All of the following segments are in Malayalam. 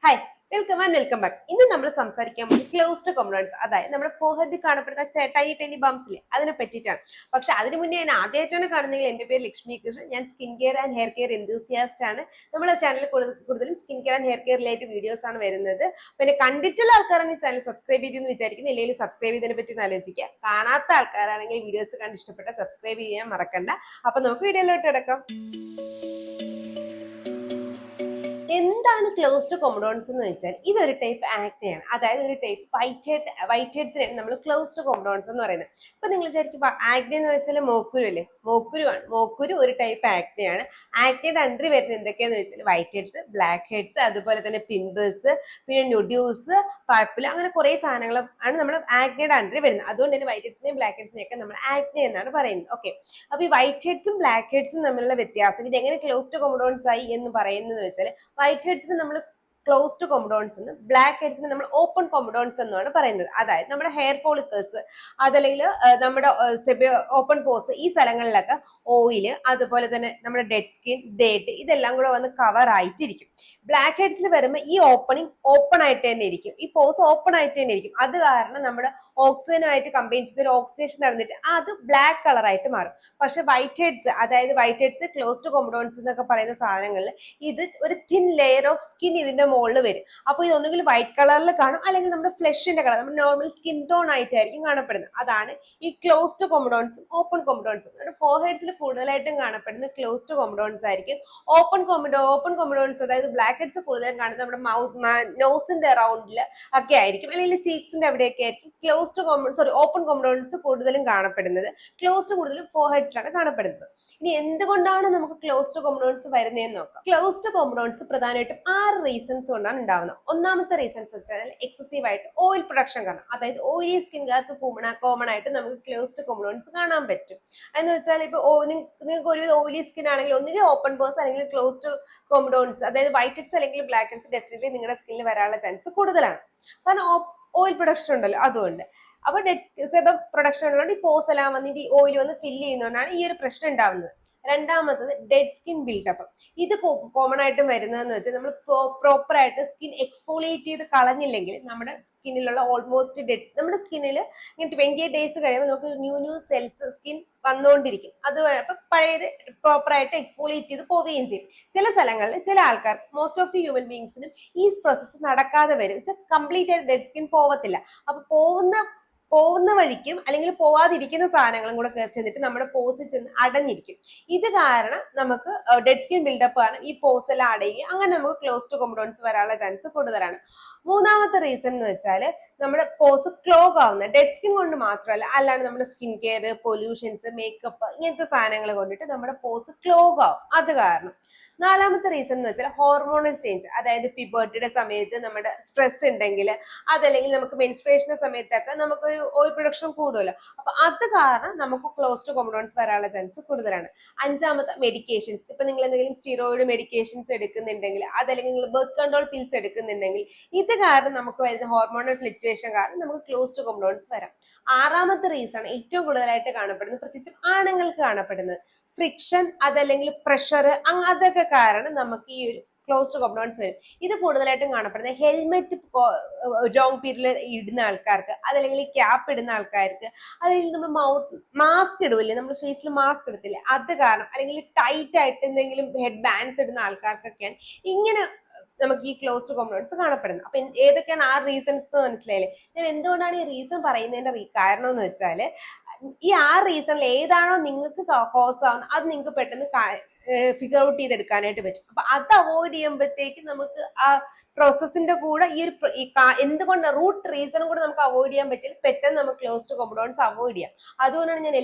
Hi, welcome and welcome back. ഇന്ന് നമ്മൾ സംസാരിക്കാൻ പോകുന്നത് ക്ലോസ്ഡ് കോമ്പൗണ്ട്സ്, അതായത് നമ്മുടെ ഫോർഹെഡ് കാണപ്പെടുന്ന ടൈനി ടൈനി ബംസിലെ അതിനെ പറ്റിയിട്ടാണ്. പക്ഷെ അതിന് മുന്നേ ഞാൻ ആദ്യമായിട്ടാണ് കാണുന്നെങ്കിൽ എൻ്റെ പേര് ലക്ഷ്മി കൃഷ്ണൻ. ഞാൻ skin care and hair care enthusiast ആണ്. നമ്മുടെ ചാനലിൽ കൂടുതലും skin care and hair care related videos ആണ് വരുന്നത്. പിന്നെ കണ്ടിട്ടുള്ള ആൾക്കാരാണെങ്കിൽ ചാനൽ സബ്സ്ക്രൈബ് ചെയ്തെന്ന് വിചാരിക്കുന്നു. ഇല്ലെങ്കിൽ സബ്സ്ക്രൈബ് ചെയ്തതിനെ പറ്റി ആലോചിക്കുക. കാണാത്ത ആൾക്കാരാണെങ്കിൽ വീഡിയോസ് കണ്ട് ഇഷ്ടപ്പെട്ട സബ്സ്ക്രൈബ് ചെയ്യാൻ മറക്കണ്ട. അപ്പൊ നമുക്ക് വീഡിയോയിലോട്ട് കിടക്കാം. എന്താണ് ക്ലോസ്ഡ് കോമ്പൗണ്ട്സ് എന്ന് വെച്ചാൽ ഇതൊരു ടൈപ്പ് ആക്നെയാണ്. അതായത് ഒരു ടൈപ്പ് വൈറ്റ് ഹെഡ്സിനാണ് നമ്മൾ ക്ലോസ്ഡ് കോമ്പൗണ്ട്സ് എന്ന് പറയുന്നത്. ഇപ്പൊ നിങ്ങൾ വിചാരിക്കും ആക്നെ എന്ന് വെച്ചാൽ മോക്കുരു അല്ലേ? മോക്കുരുവാണ്. മോക്കുരു ഒരു ടൈപ്പ് ആക്നെയാണ്. ആക്നയുടെ അണ്ടറിൽ വരുന്നത് എന്തൊക്കെയാന്ന് വെച്ചാൽ വൈറ്റ് ഹെഡ്സ്, ബ്ലാക്ക് ഹെഡ്സ്, അതുപോലെ തന്നെ പിമ്പിൾസ്, പിന്നെ ന്യൂഡ്യൂൾസ്, പർപ്പിൾ, അങ്ങനെ കുറെ സാധനങ്ങൾ ആണ് നമ്മുടെ ആക്നയുടെ അണ്ടറിൽ വരുന്നത്. അതുകൊണ്ട് തന്നെ വൈറ്റ് ഹെഡ്സിനെയും ബ്ലാക്ക് ഹെഡ്സിനെയും ഒക്കെ നമ്മൾ ആക്നെ എന്നാണ് പറയുന്നത്. ഓക്കെ, അപ്പൊ ഈ വൈറ്റ് ഹെഡ്സും ബ്ലാക്ക് ഹെഡ്സും തമ്മിലുള്ള വ്യത്യാസം, ഇത് എങ്ങനെ ക്ലോസ്ഡ് കോമ്പൗണ്ട്സ് ആയി എന്ന് പറയുന്നത് വെച്ചാൽ വൈറ്റ് ഹെഡ്സിന് നമ്മൾ ക്ലോസ്ഡ് കോമ്പൗണ്ട്സ് എന്ന്, ബ്ലാക്ക് ഹെഡ്സിന് നമ്മൾ ഓപ്പൺ കോമ്പൗണ്ട്സ് എന്നാണ് പറയുന്നത്. അതായത് നമ്മുടെ ഹെയർ ഫോളിക്കിൾസ്, അതല്ലെങ്കിൽ നമ്മുടെ ഓപ്പൺ പോസ്, ഈ സ്ഥലങ്ങളിലൊക്കെ ഓയില്, അതുപോലെ തന്നെ നമ്മുടെ ഡെഡ് സ്കിൻ, ഡേറ്റ്, ഇതെല്ലാം കൂടെ വന്ന് കവർ ആയിട്ടിരിക്കും. ബ്ലാക്ക് ഹെഡ്സിൽ വരുമ്പോൾ ഈ ഓപ്പണിംഗ് ഓപ്പൺ ആയിട്ട് തന്നെ ഇരിക്കും, ഈ പോസ് ഓപ്പൺ ആയിട്ട് തന്നെ ഇരിക്കും. അത് കാരണം നമ്മുടെ ഓക്സിജനുമായിട്ട് കമ്പൈൻ ചെയ്ത് ഒരു ഓക്സിഡേഷൻ നടന്നിട്ട് അത് ബ്ലാക്ക് കളർ ആയിട്ട് മാറും. പക്ഷെ വൈറ്റ് ഹെഡ്സ്, അതായത് വൈറ്റ് ഹെഡ്സ് ക്ലോസ്ഡ് കോമ്പൗണ്ട്സ് എന്നൊക്കെ പറയുന്ന സാധനങ്ങളിൽ ഇത് ഒരു തിൻ ലെയർ ഓഫ് സ്കിൻ ഇതിന്റെ മുകളിൽ വരും. അപ്പൊ ഇത് ഒന്നുകിൽ വൈറ്റ് കളറിൽ കാണും, അല്ലെങ്കിൽ നമ്മുടെ ഫ്ലഷിന്റെ കളർ, നമ്മുടെ നോർമൽ സ്കിൻ ടോൺ ആയിട്ടായിരിക്കും കാണപ്പെടുന്നത്. അതാണ് ഈ ക്ലോസ്ഡ് കോമ്പൗണ്ട്സും ഓപ്പൺ കോമ്പൗണ്ട്സും. ഫോർഹെഡ്സിൽ കൂടുതലായിട്ടും കാണപ്പെടുന്ന ക്ലോസ്ഡ് കോമ്പൗണ്ട്സ് ആയിരിക്കും. ഓപ്പൺ കോമ്പൗണ്ട്സ്, അതായത് ബ്ലാക്ക് ഹെഡ്സ് കൂടുതലും കാണുന്നത് നമ്മുടെ നോസിന്റെ അറൗണ്ടിൽ ഒക്കെ ആയിരിക്കും, അല്ലെങ്കിൽ ചീക്സിന്റെ അവിടെയൊക്കെ ആയിരിക്കും ഓപ്പൺ കോമ്പൗണ്ട്സ് കൂടുതലും കാണപ്പെടുന്നത്. ക്ലോസ്ഡ് കൂടുതലും ഫോർഹെഡ്സിലാണ് കാണപ്പെടുന്നത്. ഇനി എന്തുകൊണ്ടാണ് നമുക്ക് ക്ലോസ്ഡ് കോമ്പൗണ്ട്സ് വരുന്നതെന്ന് നോക്കാം. ക്ലോസ്ഡ് കോമ്പൗണ്ട്സ് പ്രധാനമായിട്ടും 6 റീസൺസ് കൊണ്ടാണ് ഉണ്ടാവുന്നത്. ഒന്നാമത്തെ റീസൺസ് വെച്ചാൽ എക്സസീവ് ആയിട്ട് ഓയിൽ പ്രൊഡക്ഷൻ കാരണം. അതായത് ഓയിലി സ്കിൻകാർക്ക് കോമൺ ആയിട്ട് നമുക്ക് ക്ലോസ്ഡ് കോമ്പൗണ്ട്സ് കാണാൻ പറ്റും. എന്ന് വെച്ചാൽ ഇപ്പൊ നിങ്ങൾക്ക് ഒരു ഓയിലി സ്കിൻ ആണെങ്കിൽ ഒന്നുകിൽ ഓപ്പൺ പോസ് അല്ലെങ്കിൽ ക്ലോസ്ഡ് കോമ്പൗണ്ട്സ്, അതായത് വൈറ്റ് ഹെഡ്സ് അല്ലെങ്കിൽ ബ്ലാക്ക് ഹെഡ്സ് ഡെഫിനറ്റ്ലി നിങ്ങളുടെ സ്കിന്നിൽ വരാനുള്ള ചാൻസ് കൂടുതലാണ്. കാരണം ഓയിൽ പ്രൊഡക്ഷൻ ഉണ്ടല്ലോ, അതുകൊണ്ട്. അപ്പൊ ഡെഡ് സെബം പ്രൊഡക്ഷൻ ഉള്ളതുകൊണ്ട് ഈ പോസ് എല്ലാം വന്നിട്ട് ഈ ഓയിൽ വന്ന് ഫില്ല് ചെയ്യുന്നതുകൊണ്ടാണ് ഈ ഒരു പ്രശ്നം ഉണ്ടാവുന്നത്. രണ്ടാമത്തത് ഡെഡ് സ്കിൻ ബിൽഡപ്പ്. ഇത് കോമൺ ആയിട്ടും വരുന്നതെന്ന് വെച്ചാൽ നമ്മൾ പ്രോപ്പർ ആയിട്ട് സ്കിൻ എക്സ്ഫോളിയേറ്റ് ചെയ്ത് കളഞ്ഞില്ലെങ്കിൽ നമ്മുടെ സ്കിന്നിലുള്ള ഓൾമോസ്റ്റ് നമ്മുടെ സ്കിന്നിൽ ഇങ്ങനെ 28 ഡേയ്സ് കഴിയുമ്പോൾ നമുക്ക് ന്യൂ സെൽസ് സ്കിൻ വന്നുകൊണ്ടിരിക്കും. അത് പഴയത് പ്രോപ്പർ ആയിട്ട് എക്സ്ഫോളിയേറ്റ് ചെയ്ത് പോവുകയും ചെയ്യും. ചില സ്ഥലങ്ങളിൽ ചില ആൾക്കാർ, മോസ്റ്റ് ഓഫ് ദി ഹ്യൂമൻ ബീങ്സിനും ഈ പ്രോസസ്സ് നടക്കാതെ വരും. കംപ്ലീറ്റ് ആയിട്ട് ഡെഡ് സ്കിൻ പോവത്തില്ല. അപ്പൊ പോകുന്ന വഴിക്കും അല്ലെങ്കിൽ പോവാതിരിക്കുന്ന സാധനങ്ങളും കൂടെ ചെന്നിട്ട് നമ്മുടെ പോസിൽ ചെന്ന് അടഞ്ഞിരിക്കും. ഇത് കാരണം നമുക്ക് ഡെഡ് സ്കിൻ ബിൽഡപ്പ് കാരണം ഈ പോസ് എല്ലാം അടയുകയും അങ്ങനെ നമുക്ക് ക്ലോസ്ഡ് കോമ്പൗണ്ട്സ് വരാനുള്ള ചാൻസ് കൂടുതലാണ്. മൂന്നാമത്തെ റീസൺ എന്ന് വെച്ചാൽ നമ്മുടെ പോസ് ക്ലോഗ് ആവുന്ന, ഡെഡ് സ്കിൻ കൊണ്ട് മാത്രമല്ല, അല്ലാണ്ട് നമ്മുടെ സ്കിൻ കെയർ, പൊല്യൂഷൻസ്, മേക്കപ്പ്, ഇങ്ങനത്തെ സാധനങ്ങൾ കൊണ്ടിട്ട് നമ്മുടെ പോസ് ക്ലോഗ് ആവും. അത് കാരണം. നാലാമത്തെ റീസൺ എന്ന് വെച്ചാൽ ഹോർമോണൽ ചേഞ്ച്. അതായത് പ്യൂബർട്ടിയുടെ സമയത്ത് നമ്മുടെ സ്ട്രെസ് ഉണ്ടെങ്കിൽ, അതല്ലെങ്കിൽ നമുക്ക് മെൻസ്ട്രേഷന്റെ സമയത്തൊക്കെ നമുക്ക് ഓയിൽ പ്രൊഡക്ഷൻ കൂടുമല്ലോ. അപ്പൊ അത് കാരണം നമുക്ക് ക്ലോസ്ഡ് കോമ്പൗണ്ട്സ് വരാനുള്ള ചാൻസ് കൂടുതലാണ്. അഞ്ചാമത്തെ മെഡിക്കേഷൻസ്. ഇപ്പൊ നിങ്ങൾ എന്തെങ്കിലും സ്റ്റിറോയിഡ് മെഡിക്കേഷൻസ് എടുക്കുന്നുണ്ടെങ്കിൽ, അതല്ലെങ്കിൽ നിങ്ങൾ ബർത്ത് കൺട്രോൾ പിൽസ് എടുക്കുന്നുണ്ടെങ്കിൽ, ഇത് കാരണം നമുക്ക് വരുന്ന ഹോർമോണൽ ഫ്ലക്ച്വേഷൻ കാരണം നമുക്ക് ക്ലോസ്ഡ് കോമ്പൗണ്ട്സ് വരാം. ആറാമത്തെ റീസൺ ഏറ്റവും കൂടുതലായിട്ട് കാണപ്പെടുന്നത്, പ്രത്യേകിച്ചും ആണുങ്ങൾക്ക് കാണപ്പെടുന്നത്, ഫ്രിക്ഷൻ, അതല്ലെങ്കിൽ പ്രഷർ, അതൊക്കെ കാരണം നമുക്ക് ഈ ഒരു ക്ലോസ്ഡ് കോമ്പൗണ്ട്സ് വരും. ഇത് കൂടുതലായിട്ടും കാണപ്പെടുന്നത് ഹെൽമെറ്റ് ലോങ് പീരീഡിൽ ഇടുന്ന ആൾക്കാർക്ക്, അതല്ലെങ്കിൽ ക്യാപ്പ് ഇടുന്ന ആൾക്കാർക്ക്, അല്ലെങ്കിൽ നമ്മൾ മാസ്ക് ഇടുമല്ലേ, നമ്മൾ ഫേസിൽ മാസ്ക് ഇടത്തില്ലേ, അത് കാരണം, അല്ലെങ്കിൽ ടൈറ്റ് ആയിട്ട് എന്തെങ്കിലും ഹെഡ് ബാൻഡ്സ് ഇടുന്ന ആൾക്കാർക്കൊക്കെയാണ് ഇങ്ങനെ നമുക്ക് ഈ ക്ലോസ്ഡ് കോമ്പൗണ്ട്സ് കാണപ്പെടുന്നത്. അപ്പൊ ഏതൊക്കെയാണ് ആ റീസൺസ് എന്ന് മനസ്സിലായില്ലേ? ഞാൻ എന്തുകൊണ്ടാണ് ഈ റീസൺ പറയുന്നതിന്റെ കാരണം എന്ന് വെച്ചാൽ, ഈ 6 റീസണിൽ ഏതാണോ നിങ്ങൾക്ക് കോസ് ആവുന്നത് അത് നിങ്ങൾക്ക് പെട്ടെന്ന് ഫിഗർ ഔട്ട് ചെയ്തെടുക്കാനായിട്ട് പറ്റും. അപ്പൊ അത് അവോയ്ഡ് ചെയ്യുമ്പോഴത്തേക്ക് നമുക്ക് ആ പ്രോസസ്സിന്റെ കൂടെ ഈ ഒരു എന്തുകൊണ്ട് റൂട്ട് റീസണും കൂടെ നമുക്ക് അവോയ്ഡ് ചെയ്യാൻ പറ്റില്ല, പെട്ടെന്ന് നമുക്ക് ക്ലോസ്ഡ് കോമ്പൗണ്ട്സ് അവോയ്ഡ് ചെയ്യാം. അതുകൊണ്ടാണ് ഞാൻ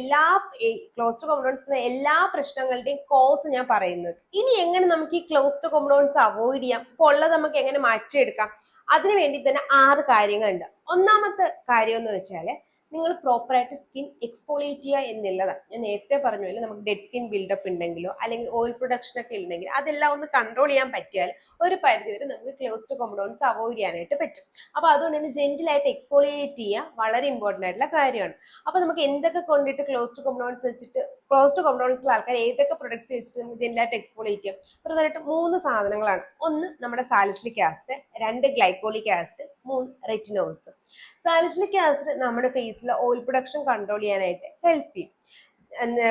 ക്ലോസ്ഡ് കോമ്പൗണ്ട്സിന്റെ എല്ലാ പ്രശ്നങ്ങളുടെയും കോസ് ഞാൻ പറയുന്നത്. ഇനി എങ്ങനെ നമുക്ക് ഈ ക്ലോസ്ഡ് കോമ്പൗണ്ട്സ് അവോയ്ഡ് ചെയ്യാം, ഇപ്പൊ ഉള്ളത് നമുക്ക് എങ്ങനെ മാറ്റിയെടുക്കാം, അതിനു വേണ്ടി തന്നെ 6 കാര്യങ്ങളുണ്ട്. ഒന്നാമത്തെ കാര്യം എന്ന് വെച്ചാല്, നിങ്ങൾ പ്രോപ്പറായിട്ട് സ്കിൻ എക്സ്ഫോളിയേറ്റ് ചെയ്യുക എന്നുള്ളതാണ്. ഞാൻ നേരത്തെ പറഞ്ഞല്ലോ, നമുക്ക് ഡെഡ് സ്കിൻ ബിൽഡപ്പ് ഉണ്ടെങ്കിലോ അല്ലെങ്കിൽ ഓയിൽ പ്രൊഡക്ഷൻ ഒക്കെ ഉണ്ടെങ്കിൽ അതെല്ലാം ഒന്ന് കൺട്രോൾ ചെയ്യാൻ പറ്റിയാൽ ഒരു പരിധി വരെ നമുക്ക് ക്ലോസ്ഡ് കോമ്പൗണ്ട്സ് അവോയ്ഡ് ചെയ്യാനായിട്ട് പറ്റും. അപ്പൊ അതുകൊണ്ട് തന്നെ ജെന്റിലായിട്ട് എക്സ്ഫോളിയേറ്റ് ചെയ്യുക വളരെ ഇമ്പോർട്ടന്റ് ആയിട്ടുള്ള കാര്യമാണ്. അപ്പൊ നമുക്ക് എന്തൊക്കെ കൊണ്ടിട്ട് ക്ലോസ്ഡ് കോമ്പൗണ്ട്സ് വെച്ചിട്ട്, ക്ലോസ്ഡ് കോമ്പൗണ്ട്സിലെ ആൾക്കാർ ഏതൊക്കെ പ്രൊഡക്ട്സ് വെച്ചിട്ട് നമുക്ക് ജെന്റിലായിട്ട് എക്സ്ഫോളിയേറ്റ് ചെയ്യാം? പ്രധാനമായിട്ട് 3 സാധനങ്ങളാണ്. ഒന്ന് നമ്മുടെ salicylic acid, 2 glycolic acid, 3 retinols. Salicylic acid നമ്മുടെ ഫേസിലെ ഓയിൽ പ്രൊഡക്ഷൻ കൺട്രോൾ ചെയ്യാനായിട്ട് ഹെൽപ്പ് ചെയ്യും.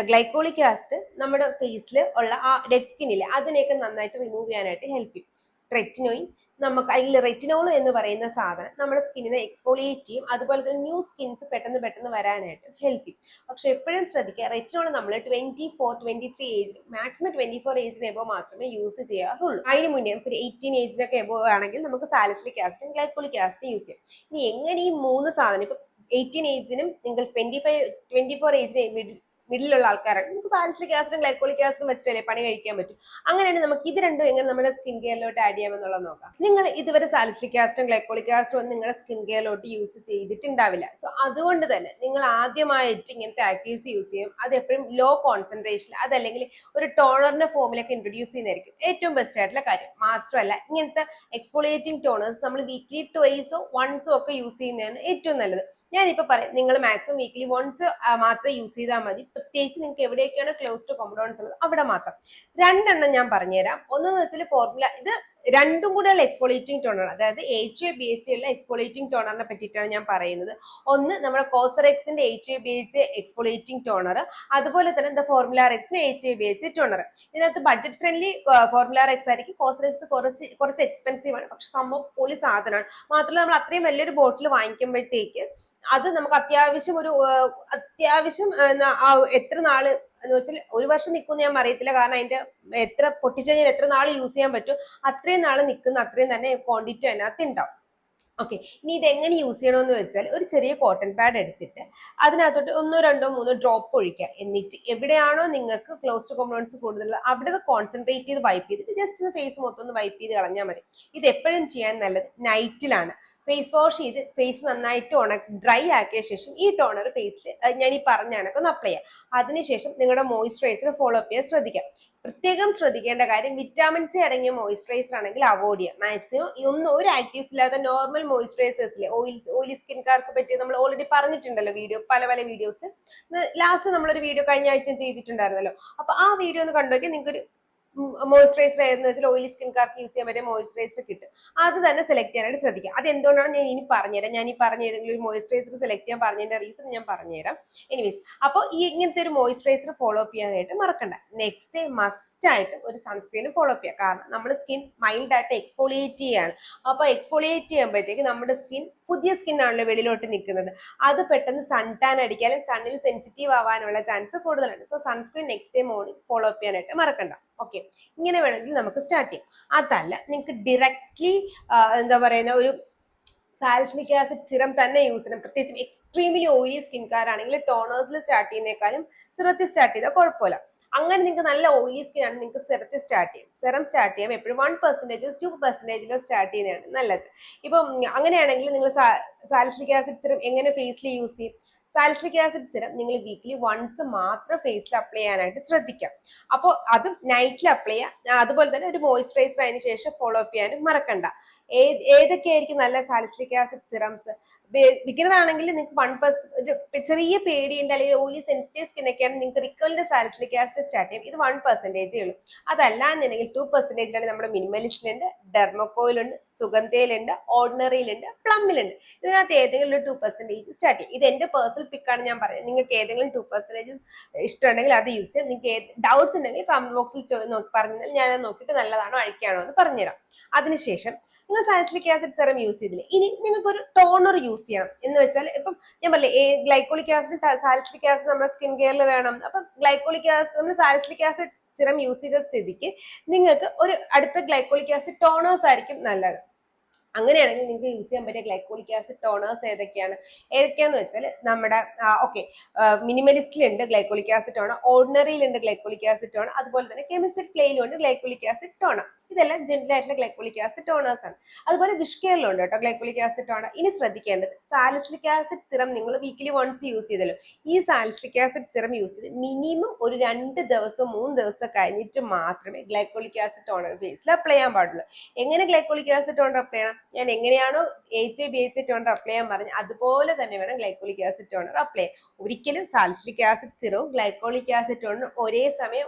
ഗ്ലൈക്കോളിക് ആസിഡ് നമ്മുടെ ഫേസിൽ ഉള്ള ആ ഡെഡ് സ്കിന്നില്ലേ അതിനെയൊക്കെ നന്നായിട്ട് റിമൂവ് ചെയ്യാനായിട്ട് ഹെൽപ്പ് ചെയ്യും. റെറ്റിനോയിൻ നമുക്ക്, അല്ലെങ്കിൽ റെറ്റിനോൾ എന്ന് പറയുന്ന സാധനം നമ്മുടെ സ്കിന്നിനെ എക്സ്ഫോളിയേറ്റ് ചെയ്യും. അതുപോലെ തന്നെ ന്യൂ സ്കിൻസ് പെട്ടെന്ന് വരാനായിട്ട് ഹെൽപ്പ് ചെയ്യും. പക്ഷെ എപ്പോഴും ശ്രദ്ധിക്കുക, റെറ്റിനോൾ നമ്മൾ 24-23 ഏജ്, മാക്സിമം 24 ഏജിന് എബോ മാത്രമേ യൂസ് ചെയ്യാറുള്ളൂ. അതിന് മുന്നേ ഒരു 18 ഏജിനൊക്കെ എബോ ആണെങ്കിൽ നമുക്ക് സാലിസിലിക് ആസിഡും ഗ്ലൈക്കോളിക് ആസിഡും യൂസ് ചെയ്യാം. ഇനി എങ്ങനെ ഈ 3 സാധനം, ഇപ്പൊ 18 ഏജിനും നിങ്ങൾ 24 ഏജിന് മിഡിലുള്ള ആൾക്കാരാണ്, നമുക്ക് സാലിസിലിക് ആസിഡും ഗ്ലൈക്കോളിക് ആസിഡും വെച്ചിട്ടല്ലേ പണി കഴിക്കാൻ പറ്റും. അങ്ങനെയാണെങ്കിൽ നമുക്ക് ഇത് രണ്ടും എങ്ങനെ നമ്മുടെ സ്കിൻ കെയറിലോട്ട് ആഡ് ചെയ്യാമെന്നുള്ളത് നോക്കാം. നിങ്ങൾ ഇതുവരെ സാലിസിലിക് ആസിഡും ഗ്ലൈക്കോളിക് ആസിഡും ഒന്നും നിങ്ങളുടെ സ്കിൻ കെയറിലോട്ട് യൂസ് ചെയ്തിട്ടുണ്ടാവില്ല. സോ അതുകൊണ്ട് തന്നെ നിങ്ങൾ ആദ്യമായിട്ട് ഇങ്ങനത്തെ ആക്റ്റീവ്സ് യൂസ് ചെയ്യും. അത് എപ്പോഴും ലോ കോൺസെൻട്രേഷൻ, അതല്ലെങ്കിൽ ഒരു ടോണറിന്റെ ഫോമിലൊക്കെ ഇൻട്രൊഡ്യൂസ് ചെയ്യുന്നതായിരിക്കും ഏറ്റവും ബെസ്റ്റ് ആയിട്ടുള്ള കാര്യം. മാത്രമല്ല ഇങ്ങനത്തെ എക്സ്ഫോളിയേറ്റിംഗ് ടോണേഴ്സ് നമ്മൾ വീക്ക്ലി ട്വൈസോ വൺസോ ഒക്കെ യൂസ് ചെയ്യുന്നതാണ് ഏറ്റവും നല്ലത്. ഞാനിപ്പോ പറയാം, നിങ്ങൾ മാക്സിമം വീക്ക്ലി വൺസ് മാത്രം യൂസ് ചെയ്താൽ മതി. പ്രത്യേകിച്ച് നിങ്ങൾക്ക് എവിടെയൊക്കെയാണ് ക്ലോസ്ഡ് കോമ്പൗണ്ട്സ് ഉള്ളത് അവിടെ മാത്രം. 2 ഞാൻ പറഞ്ഞുതരാം. ഒന്നെന്ന് വെച്ചാൽ ഫോർമുല, ഇത് രണ്ടും കൂടെയുള്ള എക്സ്ഫോളിയേറ്റിംഗ് ടോണർ, അതായത് HA/BHA ഉള്ള എക്സ്ഫോളിയേറ്റിംഗ് ടോണറിനെ പറ്റിയിട്ടാണ് ഞാൻ പറയുന്നത്. ഒന്ന് നമ്മുടെ കോസറെക്സിന്റെ HA/BHA എക്സ്ഫോളിയേറ്റിംഗ് ടോണർ, അതുപോലെ തന്നെ എന്താ ഫോർമുലാറെക്സിന്റെ HA/BHA ടോണർ. ഇതിനകത്ത് ബഡ്ജറ്റ് ഫ്രണ്ട്ലി ഫോർമുലാറെക്സ് ആയിരിക്കും. കോസറെക്സ് കുറച്ച് എക്സ്പെൻസീവ് ആണ്, പക്ഷെ സംഭവം പൊളി സാധനമാണ്. മാത്രമല്ല നമ്മൾ അത്രയും വലിയൊരു ബോട്ടിൽ വാങ്ങിക്കുമ്പോഴത്തേക്ക് അത് നമുക്ക് അത്യാവശ്യം എത്ര നാള് എന്ന് വെച്ചാൽ 1 വർഷം നിൽക്കുമെന്ന് ഞാൻ അറിയത്തില്ല, കാരണം അതിന്റെ എത്ര പൊട്ടിച്ചു കഴിഞ്ഞാൽ എത്ര നാൾ യൂസ് ചെയ്യാൻ പറ്റും അത്രയും നാൾ നിൽക്കുന്ന അത്രയും തന്നെ ക്വാണ്ടിറ്റി അതിനകത്ത് ഉണ്ടാവും. ഓക്കെ, ഇനി ഇത് എങ്ങനെ യൂസ് ചെയ്യണമെന്ന് വെച്ചാൽ ഒരു ചെറിയ കോട്ടൺ പാഡ് എടുത്തിട്ട് അതിനകത്തോട്ട് 1, 2, 3 ഡ്രോപ്പ് ഒഴിക്കുക. എന്നിട്ട് എവിടെയാണോ നിങ്ങൾക്ക് ക്ലോസ്ഡ് കോമ്പൗണ്ട്സ് കൂടുതൽ അവിടെ കോൺസെൻട്രേറ്റ് ചെയ്ത് വൈപ്പ് ചെയ്തിട്ട് ജസ്റ്റ് ഫേസ് മൊത്തം ഒന്ന് വൈപ്പ് ചെയ്ത് കളഞ്ഞാൽ മതി. ഇത് എപ്പോഴും ചെയ്യാൻ നല്ലത് നൈറ്റിലാണ്. ഫേസ് വാഷ് ചെയ്ത് ഫേസ് നന്നായിട്ട് ഡ്രൈ ആക്കിയ ശേഷം ഈ ടോണർ ഫേസിൽ ഞാൻ ഈ പറഞ്ഞ കണക്ക് ഒന്ന് അപ്ലൈ ചെയ്യാം. അതിനുശേഷം നിങ്ങളുടെ മോയിസ്ചറൈസർ ഫോളോ അപ്പ് ചെയ്യാൻ ശ്രദ്ധിക്കാം. പ്രത്യേകം ശ്രദ്ധിക്കേണ്ട കാര്യം, വിറ്റാമിൻ സി അടങ്ങിയ മോയിസ്ചറൈസർ ആണെങ്കിൽ അവോയ്ഡ് ചെയ്യാം. മാക്സിമം ഒരു ആക്റ്റീവ്സ് ഇല്ലാത്ത നോർമൽ മോയിസ്ചറൈസേഴ്സിലെ ഓയിലി സ്കിൻകാർക്ക് പറ്റി നമ്മൾ ഓൾറെഡി പറഞ്ഞിട്ടുണ്ടല്ലോ പല വീഡിയോസ്. ലാസ്റ്റ് നമ്മളൊരു വീഡിയോ കഴിഞ്ഞ ആഴ്ച ചെയ്തിട്ടുണ്ടായിരുന്നല്ലോ. അപ്പൊ ആ വീഡിയോ ഒന്ന് കണ്ടുനോക്കി നിങ്ങൾക്ക് ഒരു മോയിസ്ചറൈസർ ഏതെന്ന് വെച്ചാൽ ഓയിലി സ്കിൻകാർക്ക് യൂസ് ചെയ്യാൻ പറ്റിയ മോയിസ്ചറൈസർ കിട്ടും. അത് തന്നെ സെലക്ട് ചെയ്യാനായിട്ട് ശ്രദ്ധിക്കുക. അത് എന്തുകൊണ്ടാണ് ഞാൻ ഇനി പറഞ്ഞുതരാം. ഞാൻ ഈ പറഞ്ഞ ഏതെങ്കിലും ഒരു മോയിസ്ചറൈസർ സെലക്ട് ചെയ്യാൻ പറഞ്ഞതിന്റെ റീസൺ ഞാൻ പറഞ്ഞുതരാം. എനിവേസ്, അപ്പോൾ ഈ ഇങ്ങനത്തെ ഒരു മോയിസ്ചറൈസർ ഫോളോ അപ്പ് ചെയ്യാനായിട്ട് മറക്കണ്ട. നെക്സ്റ്റ് ഡേ മസ്റ്റ് ആയിട്ട് ഒരു സൺസ്ക്രീൻ ഫോളോ അപ്പ് ചെയ്യുക. കാരണം നമ്മുടെ സ്കിൻ മൈൽഡ് ആയിട്ട് എക്സ്ഫോളിയേറ്റ് ചെയ്യാണ്. അപ്പൊ എക്സ്ഫോളിയേറ്റ് ചെയ്യുമ്പോഴത്തേക്ക് നമ്മുടെ സ്കിൻ പുതിയ സ്കിൻ ആണല്ലോ വെളിയിലോട്ട് നിൽക്കുന്നത്, അത് പെട്ടെന്ന് സൺ ടാൻ അടിക്കാനും സണ്ണിൽ സെൻസിറ്റീവ് ആവാനുള്ള ചാൻസ് കൂടുതലാണ്. So sunscreen next day morning follow up ചെയ്യാനായിട്ട് മറക്കണ്ട. ഓക്കെ, ഇങ്ങനെ വേണമെങ്കിൽ നമുക്ക് സ്റ്റാർട്ട് ചെയ്യാം. അതല്ല നിങ്ങൾക്ക് ഡയറക്ട്ലി എന്താ പറയുന്ന ഒരു സാലിസിലിക് ആസിഡ് സിറം തന്നെ യൂസ് ചെയ്യണം. പ്രത്യേകിച്ചും എക്സ്ട്രീംലി ഓയിലി സ്കിൻകാരാണെങ്കിൽ ടോണേഴ്സിൽ സ്റ്റാർട്ട് ചെയ്യുന്നേക്കാളും സിറത്തിൽ സ്റ്റാർട്ട് ചെയ്താൽ കുഴപ്പമില്ല. അങ്ങനെ നിങ്ങൾക്ക് നല്ല ഓയിലി സ്കിൻ ആണ്, നിങ്ങൾക്ക് സിറത്തിൽ സ്റ്റാർട്ട് ചെയ്യും. സിറം സ്റ്റാർട്ട് ചെയ്യാം എപ്പോഴും 1%, 2% സ്റ്റാർട്ട് ചെയ്യുന്നതാണ് നല്ലത്. ഇപ്പം അങ്ങനെയാണെങ്കിൽ നിങ്ങൾ സാലിസിലിക് ആസിഡ് സിറം എങ്ങനെ ഫേസിൽ യൂസ് ചെയ്യും? സാലിസിലിക് ആസിഡ് സിറം നിങ്ങൾ വീക്ക്ലി വൺസ് മാത്രം ഫേസിൽ അപ്ലൈ ചെയ്യാനായിട്ട് ശ്രദ്ധിക്കാം. അപ്പോൾ അതും നൈറ്റിൽ അപ്ലൈ ചെയ്യാം. അതുപോലെ തന്നെ ഒരു മോയിസ്ചറൈസർ അതിന് ശേഷം ഫോളോ അപ്പ് ചെയ്യാനും മറക്കണ്ട. ഏതൊക്കെയായിരിക്കും നല്ല സാലിസിലിക് ആസിഡ് സിറംസ്? ബിഗിനർ ആണെങ്കിൽ നിങ്ങൾക്ക് 1% ചെറിയ പേടിയുണ്ട്, അല്ലെങ്കിൽ ഓയിലി സെൻസിറ്റീവ് സ്കിൻ ഒക്കെയാണ്, നിങ്ങൾക്ക് റിക്കവറിന്റെ സാലിസിലിക് ആസിഡ് സ്റ്റാർട്ട് ചെയ്യും. ഇത് 1% ഉള്ളൂ. അതല്ല എന്നുണ്ടെങ്കിൽ 2% നമ്മുടെ മിനിമലിസ്റ്റിലുണ്ട്, ഡെർമോക്കോയിലുണ്ട്, സുഗന്ധയിലുണ്ട്, ഓർഡിനറിയിലുണ്ട്, പ്ലമ്മിലുണ്ട്. ഇതിനകത്ത് ഏതെങ്കിലും ഒരു 2% സ്റ്റാർട്ട് ചെയ്യും. ഇത് എന്റെ പേഴ്സണൽ പിക്കാണ് ഞാൻ പറയുന്നത്. നിങ്ങൾക്ക് ഏതെങ്കിലും 2% ഇഷ്ടമുണ്ടെങ്കിൽ അത് യൂസ് ചെയ്യാം. നിങ്ങൾക്ക് ഡൗട്ട്സ് ഉണ്ടെങ്കിൽ കമന്റ് ബോക്സിൽ പറഞ്ഞാൽ ഞാൻ നോക്കിയിട്ട് നല്ലതാണോ അഴിക്കാണോ എന്ന് പറഞ്ഞുതരാം. അതിനുശേഷം നിങ്ങൾ സാലിസിലിക് ആസിഡ് സെറം യൂസ് ചെയ്തില്ലേ, ഇനി നിങ്ങൾക്ക് ഒരു ടോണർ യൂസ് ചെയ്യണം. എന്ന് വെച്ചാൽ ഇപ്പം ഞാൻ പറഞ്ഞില്ലേ, ഗ്ലൈക്കോളിക് ആസിഡ് സാലിസിലിക് ആസിഡ് നമ്മുടെ സ്കിൻ കെയറിൽ വേണം. അപ്പം ഗ്ലൈക്കോളിക് ആസിഡ് നമ്മൾ സാലിസിലിക് ആസിഡ് സിറം യൂസ് ചെയ്ത സ്ഥിതിക്ക് നിങ്ങൾക്ക് ഒരു അടുത്ത ഗ്ലൈക്കോളിക് ആസിഡ് ടോണേഴ്സ് ആയിരിക്കും നല്ലത്. അങ്ങനെയാണെങ്കിൽ നിങ്ങൾക്ക് യൂസ് ചെയ്യാൻ പറ്റിയ ഗ്ലൈക്കോളിക് ആസിഡ് ടോണേഴ്സ് ഏതൊക്കെയാന്ന് വെച്ചാൽ നമ്മുടെ മിനിമലിസ്റ്റിലുണ്ട് ഗ്ലൈക്കോളിക് ആസിഡ് ടോണർ, ഓർഡിനറിയിലുണ്ട് ഗ്ലൈക്കോളിക് ആസിഡ് ടോണർ, അതുപോലെ തന്നെ കെമിസ്ട്രി പ്ലേയിലുണ്ട് ഗ്ലൈക്കോളിക് ആസിഡ് ടോണർ. ഇതെല്ലാം ജെന്റിൽ ആയിട്ടുള്ള ഗ്ലൈക്കോളിക് ആസിഡ് ടോണേഴ്സ് ആണ്. അതുപോലെ വിഷ് കെയറിലുണ്ട് കേട്ടോ ഗ്ലൈക്കോളിക് ആസിഡ് ടോണർ. ഇനി ശ്രദ്ധിക്കേണ്ടത് സാലിസിലിക് ആസിഡ് സിറം നിങ്ങൾ വീക്കിലി വൺസ് യൂസ് ചെയ്തല്ലോ. ഈ സാലിസിലിക് ആസിഡ് സിറം യൂസ് ചെയ്ത് മിനിമം ഒരു 2 ദിവസം 3 ദിവസം കഴിഞ്ഞിട്ട് മാത്രമേ ഗ്ലൈക്കോളിക് ആസിഡ് ടോണർ ഫേസിൽ അപ്ലൈ ചെയ്യാൻ പാടുള്ളൂ. എങ്ങനെ ഗ്ലൈക്കോളിക് ആസിഡ് ടോണർ അപ്ലൈ ചെയ്യണം? ഞാൻ എങ്ങനെയാണോ HA BHA ടോണർ അപ്ലൈ ചെയ്യാൻ പറഞ്ഞു അതുപോലെ തന്നെ വേണം ഗ്ലൈക്കോളിക് ആസിഡ് ടോണർ അപ്ലൈ ചെയ്യാൻ. ഒരിക്കലും സാലിസിലിക് ആസിഡ് സിറവും ഗ്ലൈക്കോളിക് ആസിഡ് ടോണറും ഒരേ സമയം